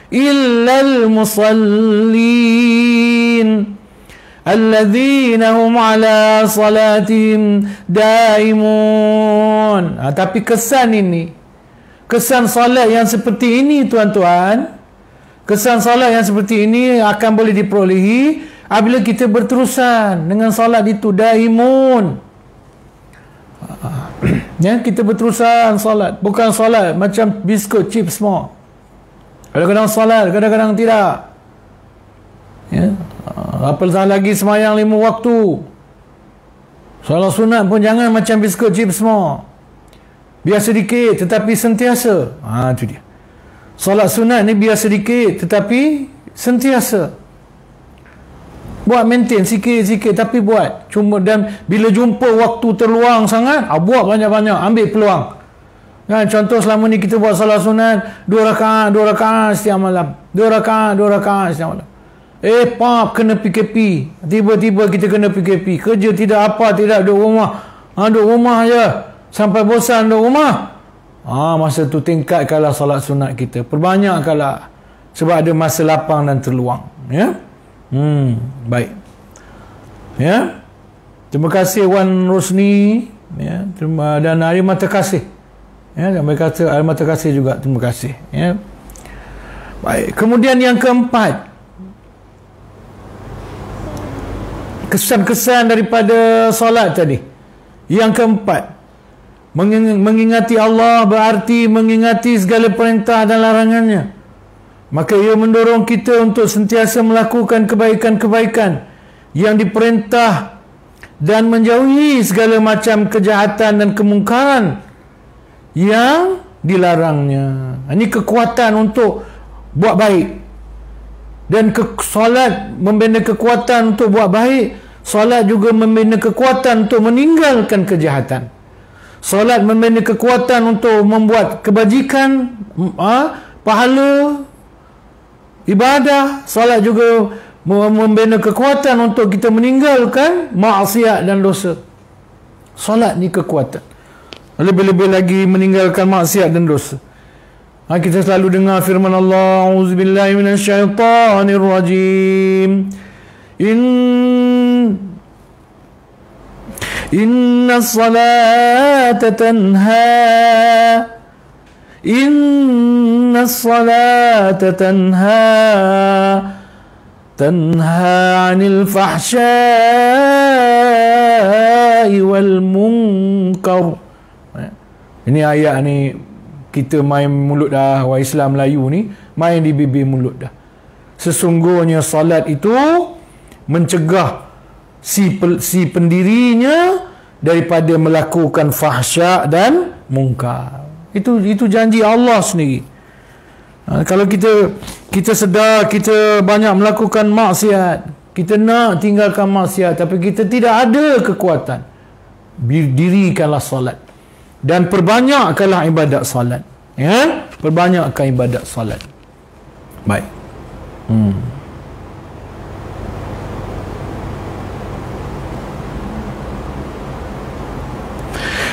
Illal musallin alladzina hum ala salatihim daimun. Tapi kesan ini, kesan salat yang seperti ini tuan-tuan, kesan salat yang seperti ini akan boleh diperolehi apabila kita berterusan dengan salat itu, daimun. Ya, kita berterusan salat, bukan salat macam biskut chip semua. Kadang-kadang salat, kadang-kadang tidak. Ya, apatah lagi semayang 5 waktu. Salat sunat pun jangan macam biskut chip semua. Biar sedikit tetapi sentiasa. Itu dia. Salat sunat ni biar sedikit tetapi sentiasa. Buat maintain sikit-sikit tapi buat. Cuma dan bila jumpa waktu terluang sangat, buat banyak-banyak, ambil peluang. Kan, contoh selama ni kita buat salat sunat 2 rakaat setiap malam. 2 rakaat setiap malam. Kena PKP. Tiba-tiba kita kena PKP. Kerja tidak apa, tidak duduk rumah. Duduk rumah je. Sampai bosan duduk rumah. Masa tu tingkatkanlah salat sunat kita. Perbanyakkanlah. Sebab ada masa lapang dan terluang. Ya. Baik. Ya. Terima kasih Wan Rosni. Ya. Dan Arima terkasih. Ya, dan mereka kata almat terkasih juga, terima kasih, ya. Baik, kemudian yang keempat, kesan-kesan daripada solat tadi. Yang keempat, mengingati Allah berarti mengingati segala perintah dan larangannya. Maka ia mendorong kita untuk sentiasa melakukan kebaikan-kebaikan yang diperintah dan menjauhi segala macam kejahatan dan kemungkaran yang dilarangnya. Ini kekuatan untuk buat baik. Dan solat membina kekuatan untuk buat baik. Solat juga membina kekuatan untuk meninggalkan kejahatan. Solat membina kekuatan untuk membuat kebajikan, pahala, ibadah. Solat juga membina kekuatan untuk kita meninggalkan maksiat dan dosa. Solat ni kekuatan. Lebih-lebih lagi meninggalkan maksiat dan dosa. Kita selalu dengar firman Allah, auzubillahi minasyaitonirrajim. Inna salata tanha 'anil fahsya'i wal munkar. Ini ayat ni kita main mulut dah, orang Islam Melayu ni main di bibir mulut dah. Sesungguhnya salat itu mencegah si pendirinya daripada melakukan fahsya dan mungkar. Itu janji Allah sendiri. Kalau kita sedar kita banyak melakukan maksiat, kita nak tinggalkan maksiat tapi kita tidak ada kekuatan, dirikanlah salat dan perbanyakkanlah ibadat salat. Perbanyakkan ibadat salat. Baik.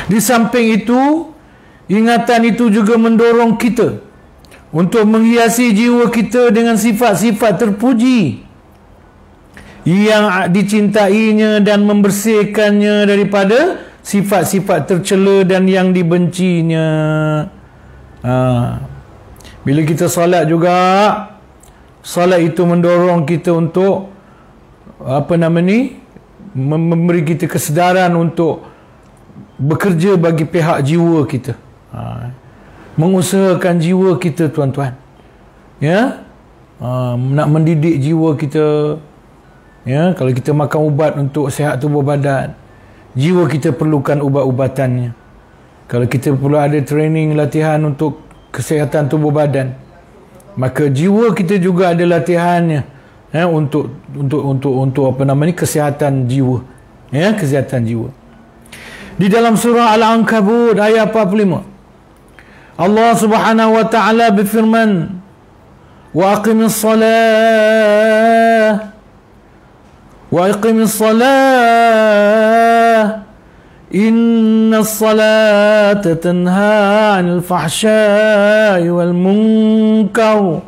Di samping itu, ingatan itu juga mendorong kita untuk menghiasi jiwa kita dengan sifat-sifat terpuji yang dicintainya dan membersihkannya daripada sifat-sifat tercela dan yang dibencinya. Bila kita solat juga, solat itu mendorong kita untuk memberi kita kesedaran untuk bekerja bagi pihak jiwa kita, mengusahakan jiwa kita, tuan-tuan, nak mendidik jiwa kita. Kalau kita makan ubat untuk sihat tubuh badan, jiwa kita perlukan ubat-ubatannya. Kalau kita perlu ada training latihan untuk kesihatan tubuh badan, maka jiwa kita juga ada latihannya, untuk kesihatan jiwa, kesihatan jiwa. Di dalam surah Al-Ankabut ayat 45, Allah Subhanahu wa taala berfirman, wa aqimis salah innas salata tanha 'anil fahsya'i wal munkar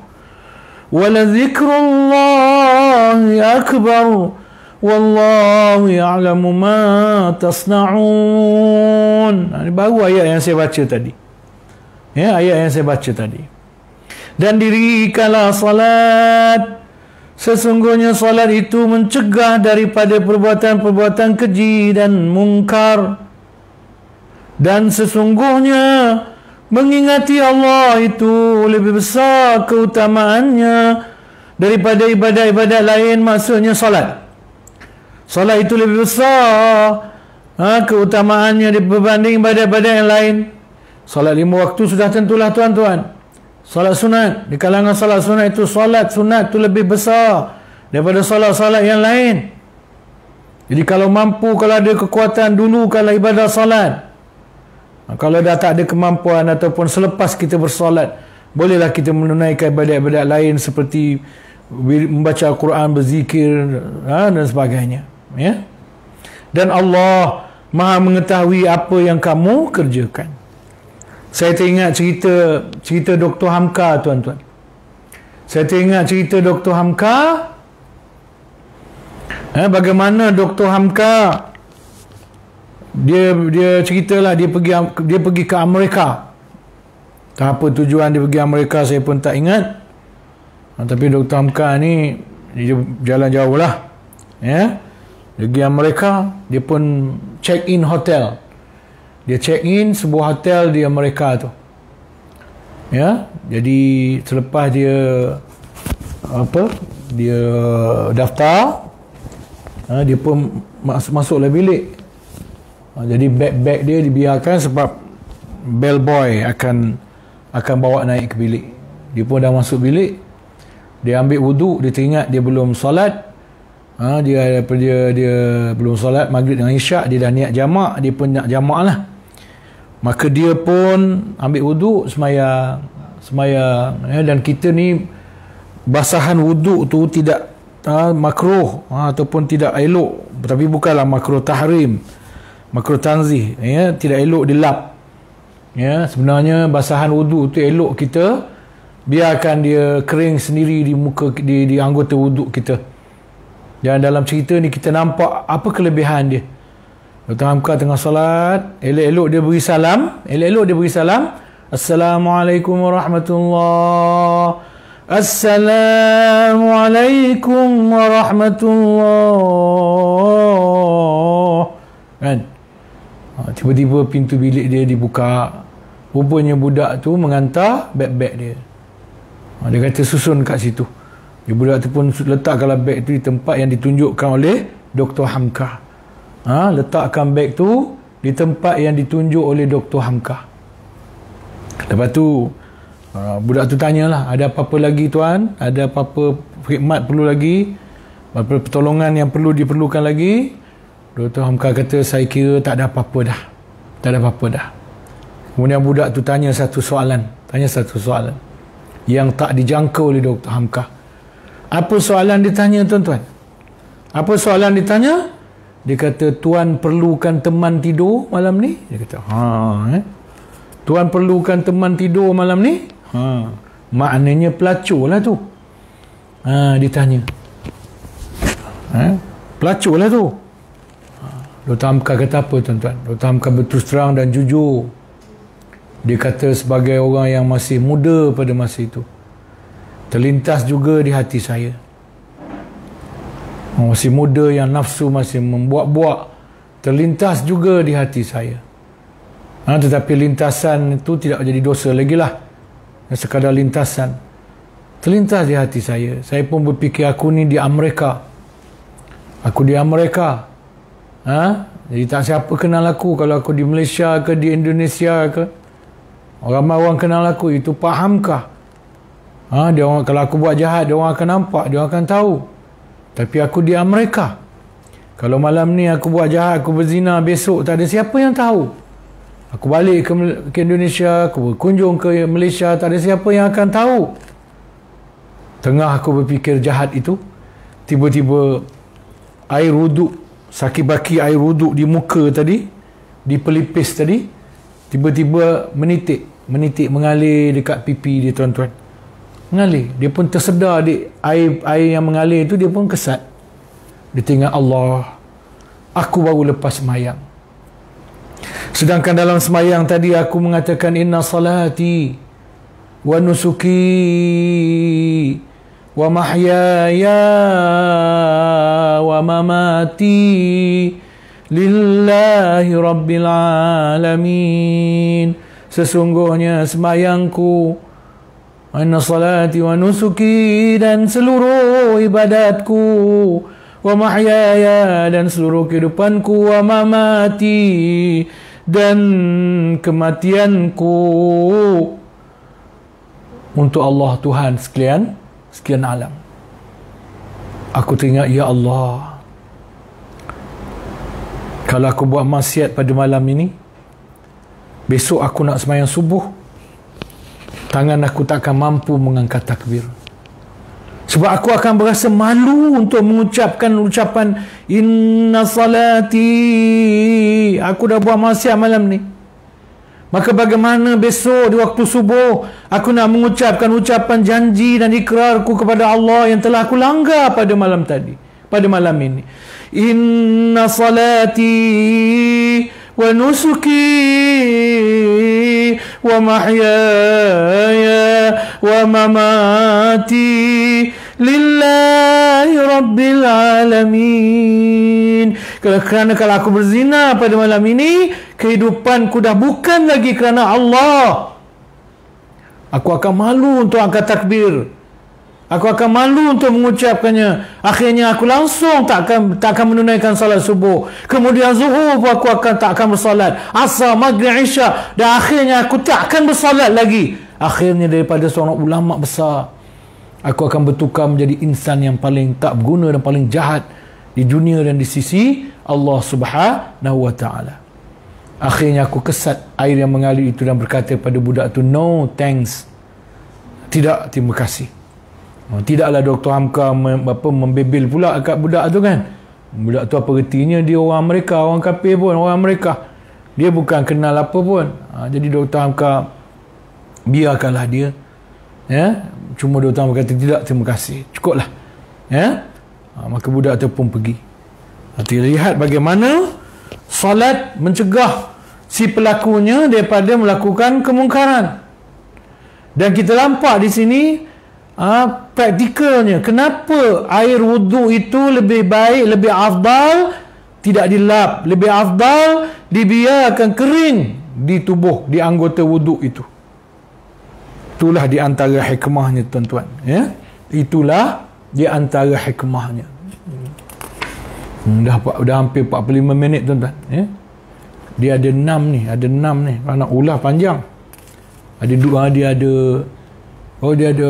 wa la dzikrullahi akbar wallahu ya'lamu ma tasna'un. Ini baru ayat yang saya baca tadi. Ayat yang saya baca tadi. Dan dirikanlah salat, sesungguhnya salat itu mencegah daripada perbuatan-perbuatan keji dan mungkar. Dan sesungguhnya mengingati Allah itu lebih besar keutamaannya daripada ibadat-ibadat lain, maksudnya salat. Salat itu lebih besar keutamaannya berbanding ibadat-ibadat yang lain. Salat 5 waktu sudah tentulah, tuan-tuan. Salat sunat, di kalangan salat sunat itu, salat sunat itu lebih besar daripada salat-salat yang lain. Jadi kalau mampu, kalau ada kekuatan, dulu kalau ibadah salat. Kalau dah tak ada kemampuan ataupun selepas kita bersolat, bolehlah kita menunaikan ibadat-ibadat lain seperti membaca Al-Quran, berzikir, dan sebagainya. Dan Allah Maha mengetahui apa yang kamu kerjakan. Saya teringat cerita Dr. Hamka, tuan-tuan. Saya teringat cerita Dr. Hamka. Bagaimana Dr. Hamka dia ceritalah dia pergi ke Amerika. Apa tujuan dia pergi Amerika saya pun tak ingat. Tapi Dr. Hamka ni dia jalan jauh lah. Dia pergi Amerika, dia pun check in hotel. Dia check in sebuah hotel di Amerika tu. Jadi selepas dia dia daftar, dia pun masuklah bilik. Jadi beg dia dibiarkan sebab bellboy akan bawa naik ke bilik. Dia pun dah masuk bilik. Dia ambil wuduk, dia teringat dia belum solat. Dia belum solat maghrib dengan isyak, dia dah niat jamak, dia pun nak jamak lah. Maka dia pun ambil wuduk, semayang, dan kita ni basahan wuduk tu tidak makruh ataupun tidak elok, tapi bukanlah makruh tahrim, makruh tanzih, tidak elok dilap Ya, sebenarnya basahan wuduk tu elok kita biarkan dia kering sendiri di muka di anggota wuduk kita. Dan dalam cerita ni kita nampak apa kelebihan dia. Dr. Hamka tengah solat, elok-elok dia beri salam, Assalamualaikum warahmatullahi. Assalamualaikum warahmatullahi. Kan? Tiba-tiba pintu bilik dia dibuka. Rupanya budak tu mengantar beg-beg dia. Dia kata susun kat situ. Budak tu pun letakkanlah beg tu di tempat yang ditunjukkan oleh Dr. Hamka. Letakkan beg tu di tempat yang ditunjuk oleh Dr. Hamka. Lepas tu budak tu tanyalah, ada apa-apa lagi tuan? Ada apa-apa khidmat perlu lagi? Apa pertolongan yang diperlukan lagi? Dr. Hamka kata, saya kira tak ada apa-apa dah. Kemudian budak tu tanya satu soalan yang tak dijangkau oleh Dr. Hamka. Apa soalan dia tanya, tuan-tuan? Apa soalan dia tanya? Dia kata, tuan perlukan teman tidur malam ni? Dia kata, tuan perlukan teman tidur malam ni? Maknanya pelacur lah tu. Dia tanya. Pelacur lah tu. Dr. Hamka kata apa, tuan-tuan? Dr. Hamka berterus terang dan jujur. Dia kata sebagai orang yang masih muda pada masa itu, terlintas juga di hati saya. Masih muda yang nafsu masih membuak-buak, terlintas juga di hati saya. Tetapi lintasan itu tidak jadi dosa lagi lah. Sekadar lintasan. Terlintas di hati saya. Saya pun berfikir aku ni di Amerika. Aku di Amerika. Jadi tak siapa kenal aku. Kalau aku di Malaysia ke di Indonesia ke, ramai orang kenal aku. Itu Pak Hamka. Dia orang, kalau aku buat jahat, dia orang akan nampak, dia orang akan tahu. Tapi aku di Amerika. Kalau malam ni aku buat jahat, aku berzina, besok tak ada siapa yang tahu. Aku balik ke Indonesia, aku berkunjung ke Malaysia, tak ada siapa yang akan tahu. Tengah aku berfikir jahat itu, tiba-tiba air wuduk, saki-baki air wuduk di muka tadi, di pelipis tadi, tiba-tiba menitik mengalir dekat pipi dia, tuan-tuan. Mengalir. Dia pun tersedar air yang mengalir itu, dia pun kesat. Dia tengok, Allah, aku baru lepas semayang. Sedangkan dalam semayang tadi aku mengatakan, inna salati wa nusuki wa mahyaya wa mamati lillahi rabbil alamin. Sesungguhnya semayangku, inna salati wa nusuki, dan seluruh ibadatku, wa mahyaya, dan seluruh kehidupanku, wa mamati, dan kematianku, untuk Allah Tuhan sekian alam. Aku teringat, ya Allah, kalau aku buat maksiat pada malam ini, besok aku nak sembahyang subuh, tangan aku tak akan mampu mengangkat takbir. Sebab aku akan berasa malu untuk mengucapkan ucapan inna salati. Aku dah buat maksiat malam ni. Maka bagaimana besok di waktu subuh aku nak mengucapkan ucapan janji dan ikrarku kepada Allah yang telah aku langgar pada malam tadi, pada malam ini. Inna salati wa nusuki wa mahyaya wa mamati lillahi rabbil alamin. Kerana kalau aku berzina pada malam ini, kehidupanku dah bukan lagi kerana Allah. Aku akan malu untuk angkat takbir. Aku akan malu untuk mengucapkannya. Akhirnya aku langsung tak akan menunaikan salat subuh. Kemudian zuhur pun aku tak akan bersalat. Asar, maghrib, isya. Dan akhirnya aku tak akan bersalat lagi. Akhirnya daripada seorang ulama besar, aku akan bertukar menjadi insan yang paling tak berguna dan paling jahat di dunia dan di sisi Allah Subhanahu wa ta'ala. Akhirnya aku kesat air yang mengalir itu dan berkata pada budak tu, no thanks. Tidak, terima kasih. Tidaklah Dr. Hamka membebel pula kat budak tu kan. Budak tu apa ertinya, dia orang Amerika, orang kafir pun orang Amerika. dia bukan kenal apa pun. Jadi Dr. Hamka biarkanlah dia, ya. Cuma Dr. Hamka kata tidak, terima kasih, cukuplah, ya. Maka budak tu pun pergi. Lihat bagaimana solat mencegah si pelakunya daripada melakukan kemungkaran. Dan kita nampak di sini praktikalnya, kenapa air wudu itu lebih baik, lebih afdal tidak dilap, lebih afdal dibiarkan kering di tubuh, di anggota wudu itu. Itulah di antara hikmahnya, tuan-tuan, ya. Itulah di antara hikmahnya. Dah hampir 45 minit, tuan-tuan, ya. Dia ada 6 ni, nak ulah panjang. Ada 2, dia ada dia ada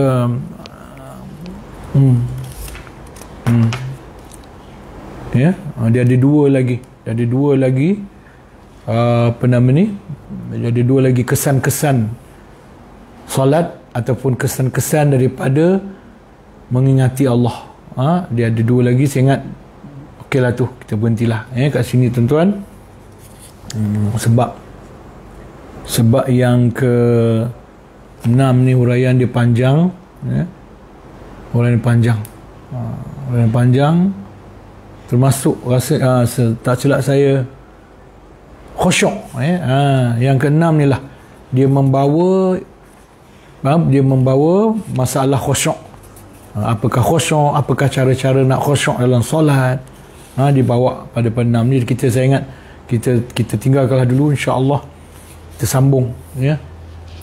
ya, dia ada 2 lagi. Dia ada 2 lagi apa nama ni? Dia ada 2 lagi kesan-kesan solat ataupun kesan-kesan daripada mengingati Allah. Dia ada 2 lagi, saya ingat. Okeylah tu, kita berhentilah, ya, kat sini, tuan-tuan. Sebab yang ke-6 ni huraian dia panjang, ya. Huraian panjang. Huraian panjang termasuk rasa tak silap saya khusyuk, ya. Yang ke-6 ni lah dia membawa masalah khusyuk. Apakah khusyuk, apakah cara-cara nak khusyuk dalam solat, dibawa pada penam ni. Saya ingat kita tinggalkanlah dulu, insya-Allah kita sambung, ya.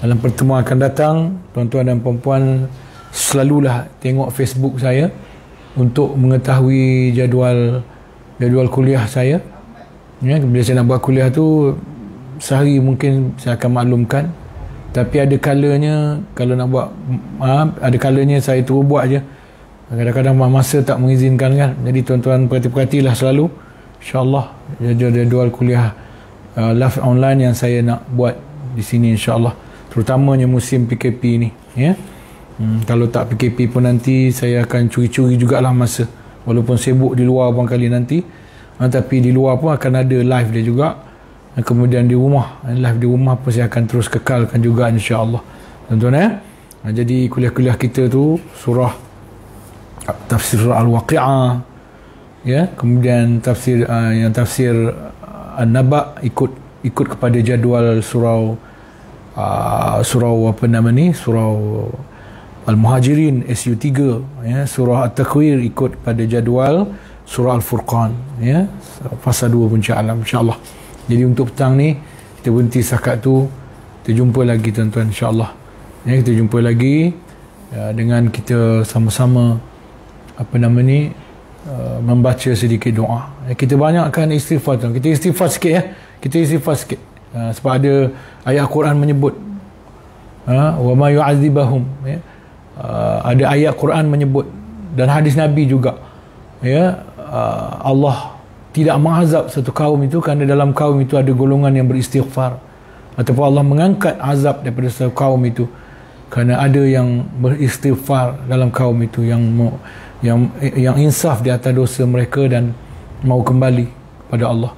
Dalam pertemuan akan datang, tuan-tuan dan puan-puan selalulah tengok Facebook saya untuk mengetahui jadual kuliah saya, ya. Bila saya nak buat kuliah tu sehari mungkin saya akan maklumkan, tapi ada kalanya kalau nak buat ada kalanya saya terus buat je. Kadang-kadang masa tak mengizinkan, kan. Jadi tuan-tuan perhati-perhatilah selalu, insya-Allah, jadual kuliah live online yang saya nak buat di sini, insya-Allah, terutamanya musim PKP ni, ya. Kalau tak PKP pun nanti saya akan curi-curi jugalah masa, walaupun sibuk di luar pun kali nanti, tapi di luar pun akan ada live dia juga. Kemudian di rumah, live di rumah pun saya akan terus kekalkan juga, insya-Allah, tuan-tuan, ya. Jadi kuliah-kuliah kita tu tafsir surah Al-Waqi'ah, ya. Kemudian tafsir An-Naba ikut kepada jadual surau apa nama ni, surau Al-Muhajirin SU3, ya. Surah At-Takwir ikut pada jadual surah Al-Furqan, ya. Fasa 2 Puncak Alam, insya-Allah. Jadi untuk petang ni kita berhenti setakat tu. Kita jumpa lagi, tuan-tuan, insya-Allah, ya. Kita jumpa lagi, ya, dengan kita sama-sama apa nama ni membaca sedikit doa. Kita banyakkan istighfar, tuan. Kita istighfar sikit, ya. Kita istighfar sikit. Sebab ada ayat Quran menyebut wa ma yu'adzibahum, ya. Ada ayat Quran menyebut dan hadis Nabi juga, ya. Allah tidak mengazab satu kaum itu kerana dalam kaum itu ada golongan yang beristighfar, ataupun Allah mengangkat azab daripada satu kaum itu kerana ada yang beristighfar dalam kaum itu, yang insaf di atas dosa mereka dan mau kembali kepada Allah.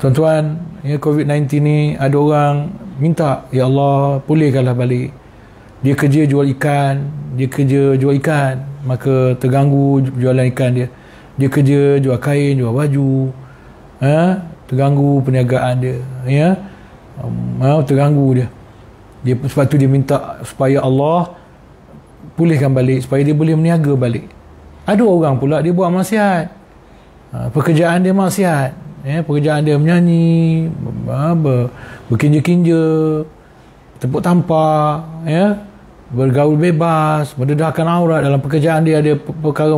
Tuan-tuan, ya, COVID-19 ni ada orang minta, ya Allah, pulihkanlah balik. Dia kerja jual ikan, maka terganggu jualan ikan dia. Dia kerja jual kain, jual baju, terganggu perniagaan dia, ya. Terganggu dia. Sebab tu dia minta supaya Allah pulihkan balik, supaya dia boleh berniaga balik. Ada orang pula dia buat maksiat, pekerjaan dia maksiat, ya. Pekerjaan dia menyanyi, berkinja-kinja, tepuk tampar, ya, bergaul bebas, mendedahkan aurat. Dalam pekerjaan dia ada perkara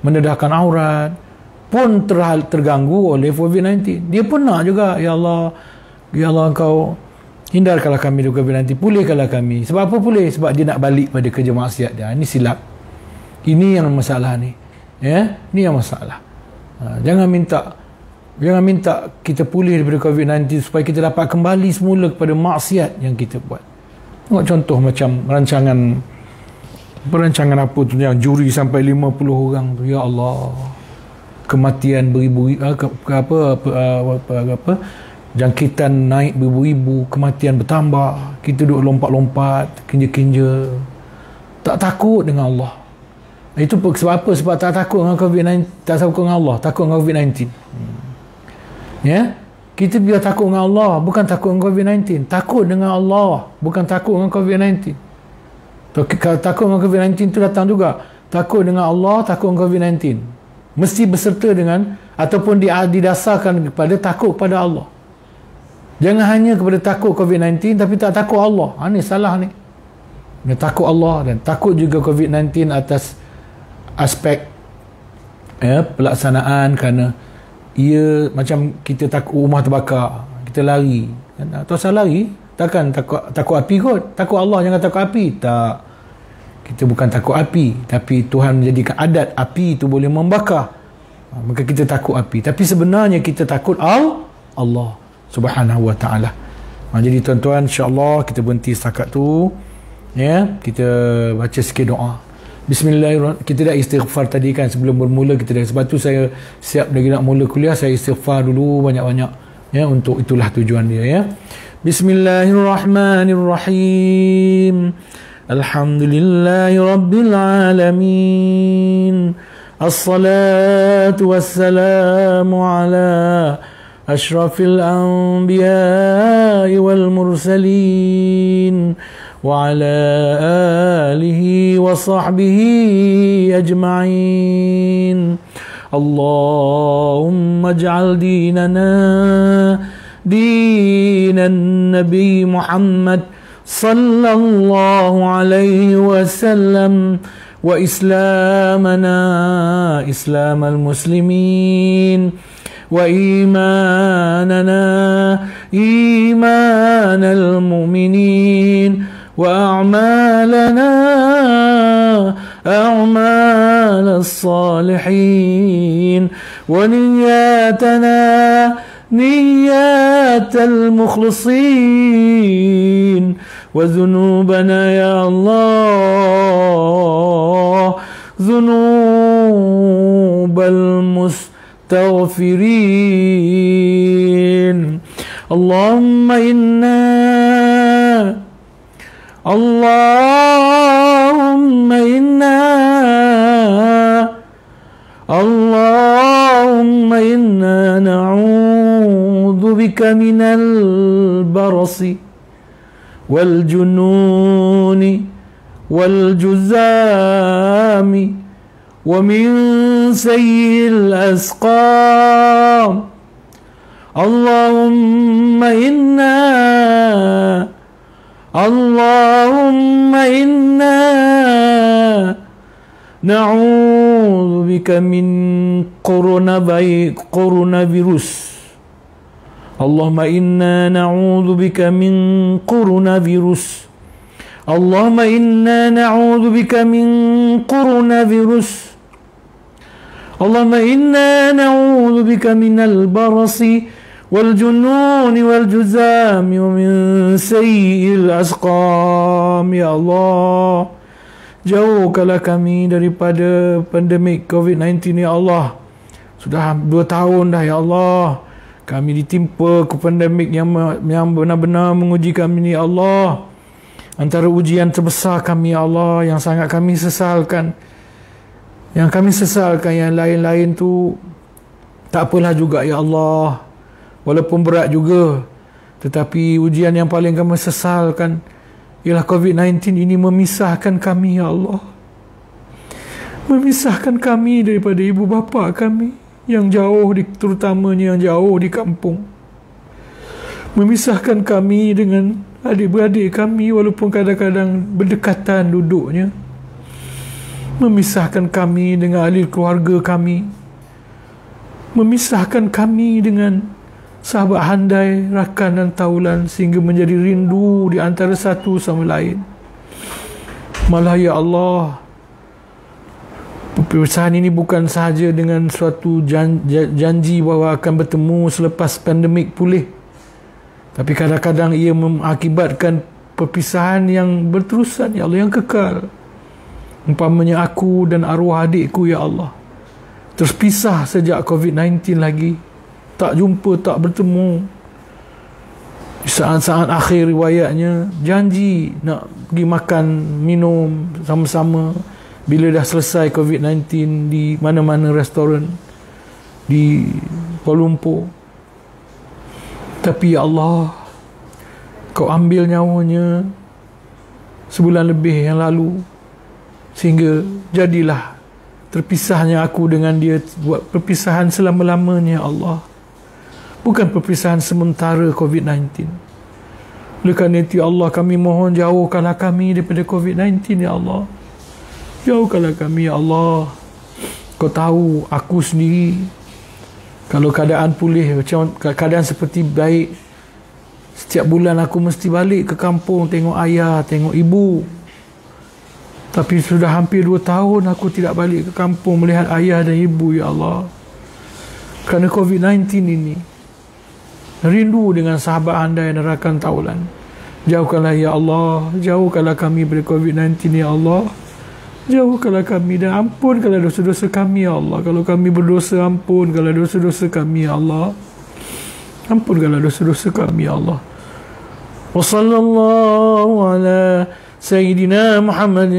mendedahkan aurat, pun terganggu oleh COVID-19. Dia pun nak juga, ya Allah, engkau hindarkanlah kami dari COVID-19, pulihkanlah kami. Sebab apa pulih? Sebab dia nak balik pada kerja maksiat dia. Ini silap. Ini yang masalah ni, ya. Ini yang masalah. Jangan minta kita pulih daripada COVID-19 supaya kita dapat kembali semula kepada maksiat yang kita buat. Tengok contoh macam perancangan apa tu yang juri sampai 50 orang tu, ya Allah. Kematian beribu jangkitan naik beribu-ribu, kematian bertambah, kita duduk lompat-lompat, kinja-kinja, tak takut dengan Allah. Itu sebab apa? Sebab tak takut dengan COVID-19, tak takut dengan Allah, takut dengan COVID-19. Ya, kita biar takut dengan Allah, bukan takut dengan COVID-19. Takut dengan Allah, bukan takut dengan COVID-19. Kalau takut dengan COVID-19 itu datang juga. Takut dengan Allah, takut dengan COVID-19. Mesti berserta dengan, ataupun didasarkan kepada takut kepada Allah. Jangan hanya kepada takut COVID-19 tapi tak takut Allah. Ini salah ni. Takut Allah dan takut juga COVID-19 atas aspek pelaksanaan, kerana ia macam kita takut rumah terbakar, kita lari. Atau asal lari, takkan takut api kot. Takut Allah, jangan takut api. Tak. Kita bukan takut api, tapi Tuhan menjadikan adat api itu boleh membakar. Maka kita takut api. Tapi sebenarnya kita takut Allah Subhanahu wa ta'ala. Jadi tuan-tuan, insya-Allah kita berhenti setakat tu. Ya, kita baca sikit doa. Bismillahirrahmanirrahim. Kita dah istighfar tadi kan sebelum bermula kita dah. Sebab tu saya siap lagi nak mula kuliah, saya istighfar dulu banyak-banyak. Ya, untuk itulah tujuan dia ya. Bismillahirrahmanirrahim. Alhamdulillahi rabbil alamin. As-salatu wassalamu ala ashrafil anbiya'i wal mursalin wa ala alihi wa sahbihi ajma'in. Allahumma ij'al dinana dinan Nabi Muhammad sallallahu alaihi wasallam wa islamana islamal muslimin wa imanana imanal mu'minin wa a'malana a'malas salihin wa niyatana niyatal mukhlisin wa dhunubana ya Allah dhunubal mustaghfirin. Allahumma inna Allahumma inna Allahumma inna na'udzu bika minal barasi wal jununi wal juzami wa min sayyi'il asqam. Allahumma inna na'udzu bika min coronavirus. Allahumma inna na'udzu bika min coronavirus. Allahumma inna na'udzu bika min coronavirus. Allahumma inna na'udzu bika minal barasi wal jununi wal juzami wa min sayyi'il asqam. Ya Allah, jauhkanlah kami daripada pandemik COVID-19 ya Allah. Sudah 2 tahun dah ya Allah kami ditimpa ke pandemik yang benar-benar menguji kami ni ya Allah. Antara ujian terbesar kami ya Allah, yang sangat kami sesalkan. Yang kami sesalkan yang lain-lain tu tak apalah juga ya Allah, walaupun berat juga, tetapi ujian yang paling kami sesalkan ialah COVID-19 ini memisahkan kami ya Allah. Memisahkan kami daripada ibu bapa kami yang jauh, terutamanya yang jauh di kampung. Memisahkan kami dengan adik-beradik kami walaupun kadang-kadang berdekatan duduknya. Memisahkan kami dengan ahli keluarga kami. Memisahkan kami dengan sahabat handai, rakan dan taulan, sehingga menjadi rindu di antara satu sama lain. Malah ya Allah, perpisahan ini bukan sahaja dengan suatu janji bahawa akan bertemu selepas pandemik pulih, tapi kadang-kadang ia mengakibatkan perpisahan yang berterusan ya Allah, yang kekal. Umpamanya aku dan arwah adikku ya Allah terpisah sejak COVID-19 lagi, tak jumpa, tak bertemu. Di saat-saat akhir riwayatnya janji nak pergi makan minum sama-sama bila dah selesai COVID-19 di mana-mana restoran di Kuala Lumpur. Tapi ya Allah, kau ambil nyawanya sebulan lebih yang lalu, sehingga jadilah terpisahnya aku dengan dia, buat perpisahan selama-lamanya. Allah, bukan perpisahan sementara COVID-19. Oleh kerana itu ya Allah, kami mohon jauhkanlah kami daripada COVID-19 ya Allah. Jauhkanlah kami ya Allah. Kau tahu aku sendiri, kalau keadaan pulih, macam keadaan seperti baik, setiap bulan aku mesti balik ke kampung tengok ayah, tengok ibu. Tapi sudah hampir 2 tahun aku tidak balik ke kampung melihat ayah dan ibu ya Allah, kerana COVID-19 ini. Rindu dengan sahabat anda yang rakan taulan. Jauhkanlah ya Allah, jauhkanlah kami dari COVID-19 ya Allah. Jauhkanlah kami dan ampunkanlah dosa-dosa kami ya Allah. Kalau kami berdosa, ampunkanlah dosa-dosa kami ya Allah. Ampunkanlah dosa-dosa kami ya Allah. Wa sallallahu ala sayyidina Muhammad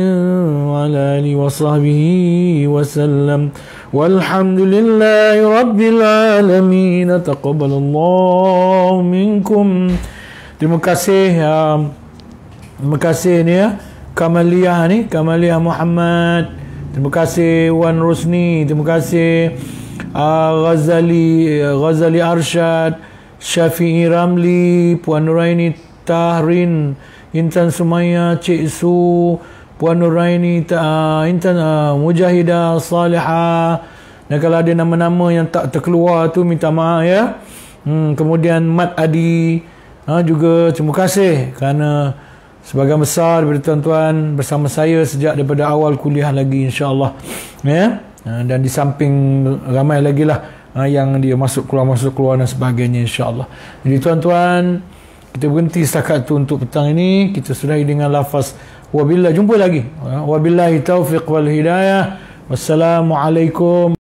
wa ala alihi wa sahbihi wa sallam. Walhamdulillahi rabbil alamin. Taqabbalallahu minkum. Terima kasih terima kasih ni ya, Kamaliah Muhammad. Terima kasih Wan Rosni. Terima kasih Ghazali Arsyad, Syafi'i Ramli, Puan Nuraini Tahrin, Intan Sumaya, Cik Su, Puan Nuraini Intan Mujahidah Salihah. Dan kalau ada nama-nama yang tak terkeluar tu, minta maaf ya. Kemudian Mat Adi juga terima kasih kerana sebagian besar daripada tuan-tuan bersama saya sejak daripada awal kuliah lagi, insya-Allah ya. Dan di samping ramai lagi lah yang dia masuk keluar dan sebagainya, insya-Allah. Jadi tuan-tuan, kita berhenti setakat tu untuk petang ini. Kita sudahi dengan lafaz wabillah. Jumpa lagi. Wabillahi taufiq wal hidayah. Wassalamualaikum.